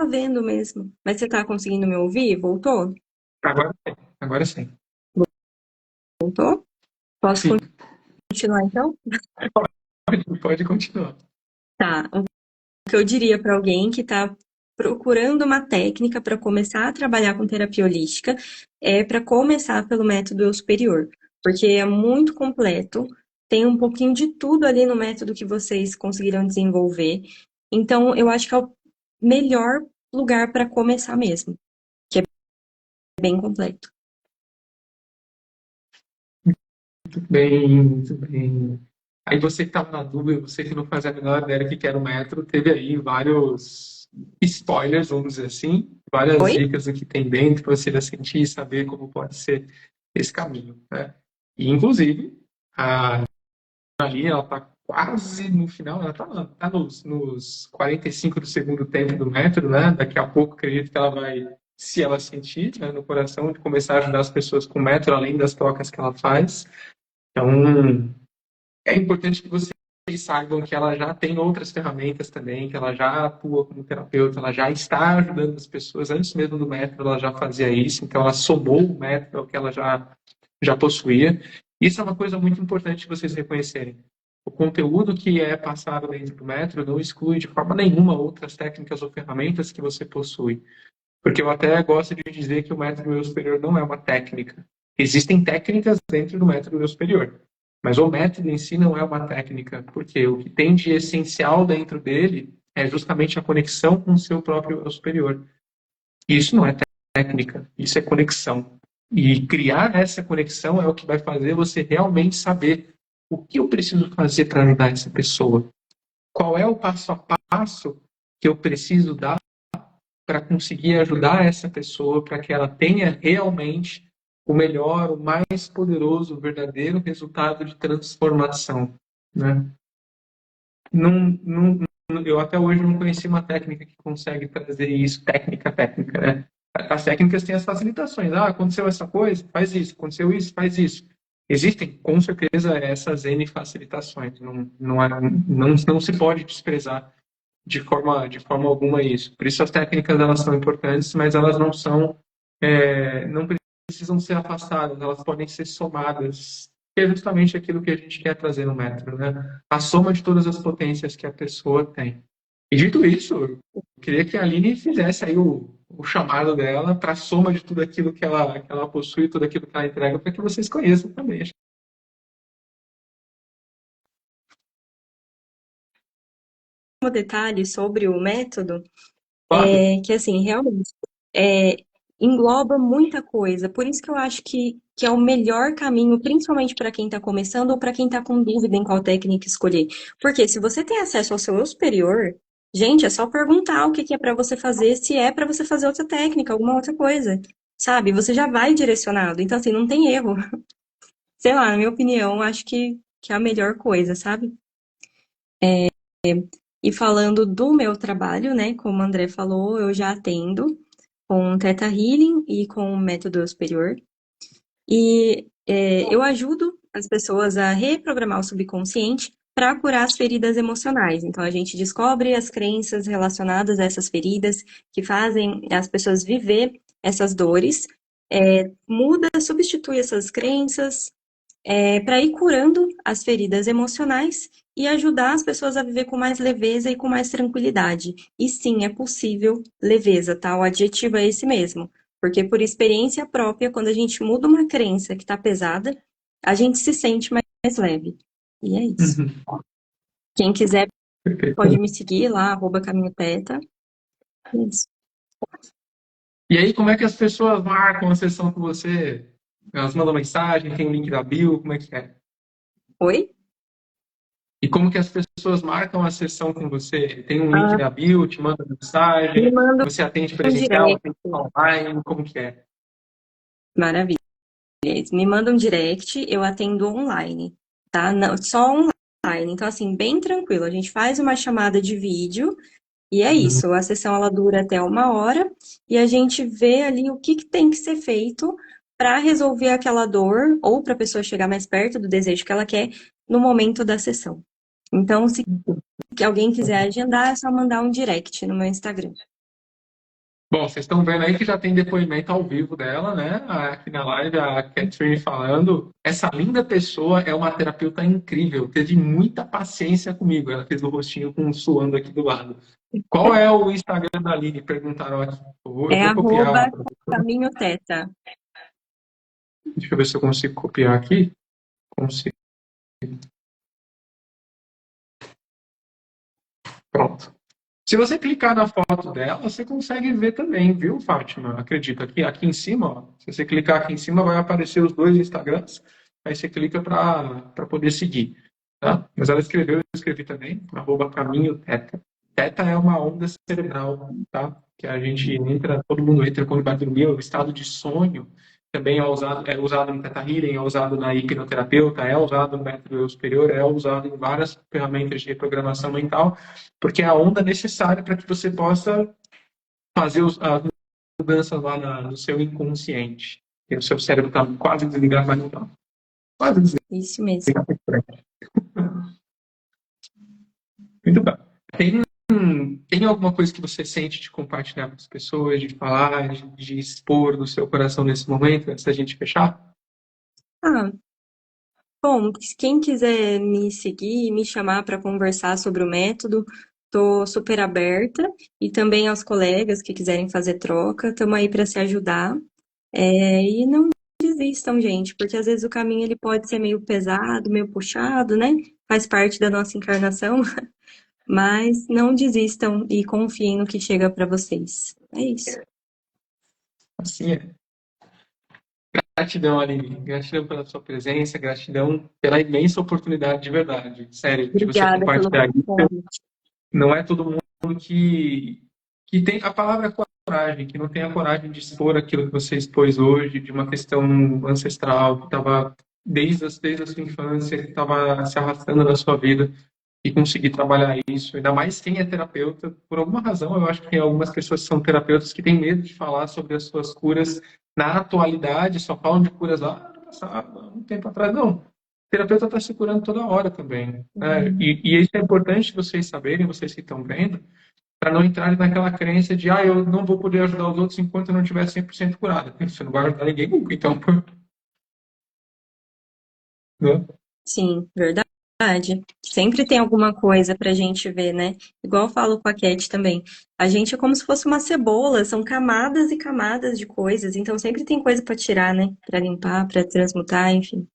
vendo mesmo. Mas você tá conseguindo me ouvir? Voltou? Agora sim. Agora sim. Voltou? Posso Sim, continuar então? pode continuar. Tá. O que eu diria para alguém que está procurando uma técnica para começar a trabalhar com terapia holística é para começar pelo método Eu superior, porque é muito completo, tem um pouquinho de tudo ali no método que vocês conseguiram desenvolver. Então, eu acho que é o melhor lugar para começar mesmo, que é bem completo. Muito bem, muito bem. Aí você que estava na dúvida, você que não faz a menor ideia do que era o metro, teve aí vários. spoilers, vamos dizer assim, várias Oi? dicas do que tem dentro para você sentir e saber como pode ser esse caminho, né? E, inclusive, a ali ela está quase no final, ela tá nos 45 do segundo tempo do método, né? Daqui a pouco acredito que ela vai, se ela sentir, né, no coração, de começar a ajudar as pessoas com o método, além das trocas que ela faz. Então, é importante que vocês saibam que ela já tem outras ferramentas também, que ela já atua como terapeuta, ela já está ajudando as pessoas. Antes mesmo do método, ela já fazia isso, então ela somou o método ao que ela já possuía. Isso é uma coisa muito importante que vocês reconhecerem. O conteúdo que é passado dentro do método não exclui de forma nenhuma outras técnicas ou ferramentas que você possui. Porque eu até gosto de dizer que o método eu superior não é uma técnica. Existem técnicas dentro do método eu superior. Mas o método em si não é uma técnica, porque o que tem de essencial dentro dele é justamente a conexão com o seu próprio eu superior. E isso não é técnica, isso é conexão. E criar essa conexão é o que vai fazer você realmente saber o que eu preciso fazer para ajudar essa pessoa. Qual é o passo a passo que eu preciso dar para conseguir ajudar essa pessoa para que ela tenha realmente o melhor, o mais poderoso, o verdadeiro resultado de transformação, né? Não, não, eu até hoje não conheci uma técnica que consegue trazer isso, técnica, né? As técnicas têm as facilitações. Ah, aconteceu essa coisa, faz isso. Aconteceu isso, faz isso. Existem, com certeza, essas N facilitações. Não se pode desprezar de forma alguma isso. Por isso as técnicas elas são importantes, mas elas não precisam ser afastadas, elas podem ser somadas, que é justamente aquilo que a gente quer trazer no método, né? A soma de todas as potências que a pessoa tem. E dito isso, eu queria que a Aline fizesse aí o chamado dela para a soma de tudo aquilo que ela possui, tudo aquilo que ela entrega, para que vocês conheçam também. Um detalhe sobre o método Claro. é que, assim, realmente é, engloba muita coisa. Por isso que eu acho que é o melhor caminho, principalmente para quem está começando ou para quem está com dúvida em qual técnica escolher. Porque se você tem acesso ao seu eu superior, gente, é só perguntar o que que é para você fazer, se é para você fazer outra técnica, alguma outra coisa. Sabe? Você já vai direcionado. Então, assim, não tem erro. Sei lá, na minha opinião, acho que é a melhor coisa, sabe? E falando do meu trabalho, né, como o André falou, eu já atendo com Theta Healing e com o método superior. E eu ajudo as pessoas a reprogramar o subconsciente para curar as feridas emocionais. Então, a gente descobre as crenças relacionadas a essas feridas que fazem as pessoas viver essas dores, muda, substitui essas crenças, para ir curando as feridas emocionais e ajudar as pessoas a viver com mais leveza e com mais tranquilidade. E sim, é possível leveza, tá? O adjetivo é esse mesmo. Porque por experiência própria, quando a gente muda uma crença que está pesada, a gente se sente mais leve. E é isso. Uhum. Quem quiser pode Perfeito. me seguir lá, @caminho teta. É isso. E aí, como é que as pessoas marcam a sessão com você? Elas mandam mensagem, tem o link da bio, como é que é? Oi? E como que as pessoas marcam a sessão com você? Tem um link Ah, na bio, te manda me mensagem, manda você atende um presencial, direct. atende online, como que é? Maravilha. Me manda um direct, eu atendo online, tá? Não, só online. Então, assim, bem tranquilo. A gente faz uma chamada de vídeo e é Uhum. isso. A sessão ela dura até 1 hora e a gente vê ali o que tem que ser feito para resolver aquela dor ou para a pessoa chegar mais perto do desejo que ela quer no momento da sessão. Então, se alguém quiser agendar, é só mandar um direct no meu Instagram. Bom, vocês estão vendo aí que já tem depoimento ao vivo dela, né? Aqui na live, a Catherine falando. Essa linda pessoa é uma terapeuta incrível, teve muita paciência comigo. Ela fez o rostinho com um suando aqui do lado. Qual é o Instagram da Aline? Perguntaram aqui. Eu É vou copiar. @caminho teta. Deixa eu ver se eu consigo copiar aqui. Consigo. Pronto. Se você clicar na foto dela, você consegue ver também, viu, Fátima? Acredita, aqui em cima, ó, se você clicar aqui em cima, vai aparecer os dois Instagrams. Aí você clica para poder seguir. Tá? Mas ela escreveu, eu escrevi também, @caminho teta. Teta é uma onda cerebral, tá? Que a gente entra, todo mundo entra quando vai dormir, o estado de sonho também é usado no Theta Healing, é usado na hipnoterapeuta, é usado no método eu superior, é usado em várias ferramentas de reprogramação mental, porque é a onda necessária para que você possa fazer as mudanças lá no seu inconsciente. E o seu cérebro está quase desligado, mas não está. Quase Isso mesmo. desligado. Muito bem. Tem alguma coisa que você sente de compartilhar com as pessoas, de falar, de expor do seu coração nesse momento, antes da gente fechar? Ah, bom, quem quiser me seguir, me chamar para conversar sobre o método, tô super aberta. E também aos colegas que quiserem fazer troca, estamos aí para se ajudar. E não desistam, gente, porque às vezes o caminho ele pode ser meio pesado, meio puxado, né? Faz parte da nossa encarnação, mas não desistam e confiem no que chega para vocês. É isso. Assim é. Gratidão, Aline. Gratidão pela sua presença, gratidão pela imensa oportunidade de verdade. Sério, de você Obrigada pelo compartilhar isso. convite. Não é todo mundo que tem a palavra coragem, que não tem a coragem de expor aquilo que você expôs hoje, de uma questão ancestral, que estava desde a sua infância, que estava se arrastando na sua vida, e conseguir trabalhar isso. Ainda mais quem é terapeuta, por alguma razão, eu acho que tem algumas pessoas que são terapeutas que têm medo de falar sobre as suas curas na atualidade, só falam de curas lá no passado, há um tempo atrás. Não. O terapeuta está se curando toda hora também. Né? E isso é importante vocês saberem, vocês que estão vendo, para não entrarem naquela crença de eu não vou poder ajudar os outros enquanto eu não estiver 100% curado. Você não vai ajudar ninguém nunca, então. Né? Sim, verdade. Sempre tem alguma coisa pra gente ver, né? Igual eu falo com a Cat também. A gente é como se fosse uma cebola, são camadas e camadas de coisas, então sempre tem coisa pra tirar, né? Pra limpar, pra transmutar, enfim.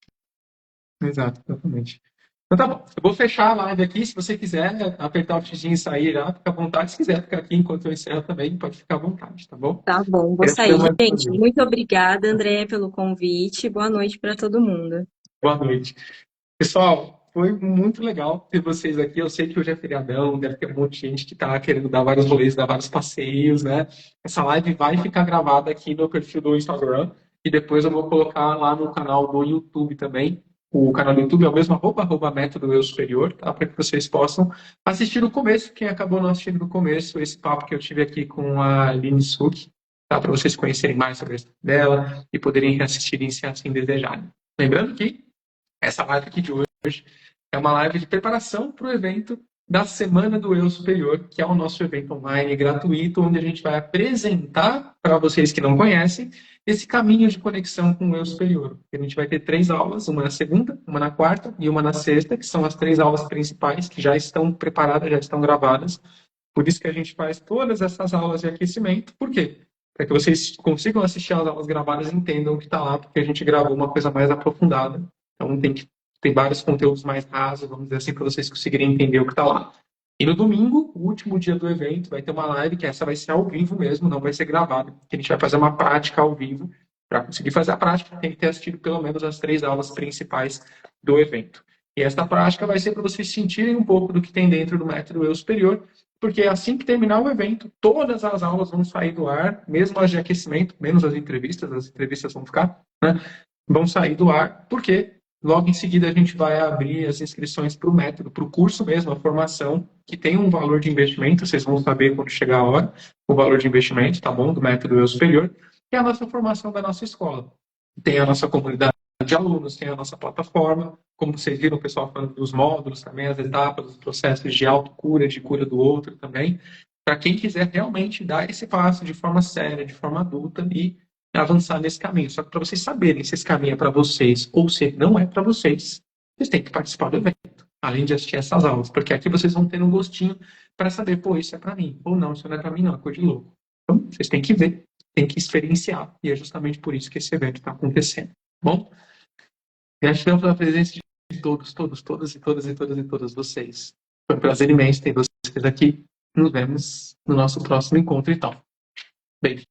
Exato, exatamente. Então tá bom. Eu vou fechar a live aqui. Se você quiser apertar o xizinho e sair já, fica à vontade. Se quiser ficar aqui enquanto eu encerro também, pode ficar à vontade, tá bom? Tá bom, vou sair. Gratidão mais uma Gente, vez. muito obrigada, André, pelo convite. Boa noite pra todo mundo. Boa noite. Pessoal, foi muito legal ter vocês aqui. Eu sei que hoje é feriadão, deve ter um monte de gente que está querendo dar vários rolês, dar vários passeios, né? Essa live vai ficar gravada aqui no perfil do Instagram e depois eu vou colocar lá no canal do YouTube também. O canal do YouTube é o mesmo @, método eu superior, tá? Para que vocês possam assistir no começo, quem acabou não assistindo no começo, esse papo que eu tive aqui com a Aline Suk, tá? Para vocês conhecerem mais sobre a história dela e poderem reassistirem se assim desejarem. Lembrando que essa live aqui de hoje é uma live de preparação para o evento da Semana do Eu Superior, que é o nosso evento online gratuito, onde a gente vai apresentar para vocês que não conhecem esse caminho de conexão com o Eu Superior. A gente vai ter 3 aulas, uma na segunda, uma na quarta e uma na sexta, que são as 3 aulas principais que já estão preparadas, já estão gravadas. Por isso que a gente faz todas essas aulas de aquecimento. Por quê? Para que vocês consigam assistir às aulas gravadas e entendam o que está lá, porque a gente gravou uma coisa mais aprofundada. Então tem vários conteúdos mais rasos, vamos dizer assim, para vocês conseguirem entender o que está lá. E no domingo, o último dia do evento, vai ter uma live, que essa vai ser ao vivo mesmo, não vai ser gravada. Que a gente vai fazer uma prática ao vivo. Para conseguir fazer a prática, tem que ter assistido pelo menos as 3 aulas principais do evento. E esta prática vai ser para vocês sentirem um pouco do que tem dentro do método Eu Superior, porque assim que terminar o evento, todas as aulas vão sair do ar, mesmo as de aquecimento, menos as entrevistas vão ficar, né? Vão sair do ar, porque logo em seguida a gente vai abrir as inscrições para o método, para o curso mesmo, a formação, que tem um valor de investimento, vocês vão saber quando chegar a hora, o valor de investimento, tá bom? Do método Eu Superior, que é a nossa formação da nossa escola. Tem a nossa comunidade de alunos, tem a nossa plataforma, como vocês viram o pessoal falando dos módulos também, as etapas, os processos de autocura, de cura do outro também, para quem quiser realmente dar esse passo de forma séria, de forma adulta e avançar nesse caminho. Só que para vocês saberem se esse caminho é para vocês ou se não é para vocês, vocês têm que participar do evento, além de assistir essas aulas, porque aqui vocês vão ter um gostinho para saber, pô, isso é para mim, ou não, isso não é para mim não, é coisa de louco. Então, vocês têm que ver, têm que experienciar, e é justamente por isso que esse evento está acontecendo. Bom, gratidão pela presença de todos, todas e todas e todas e todas vocês. Foi um prazer imenso ter vocês aqui. Nos vemos no nosso próximo encontro e tal. Beijo.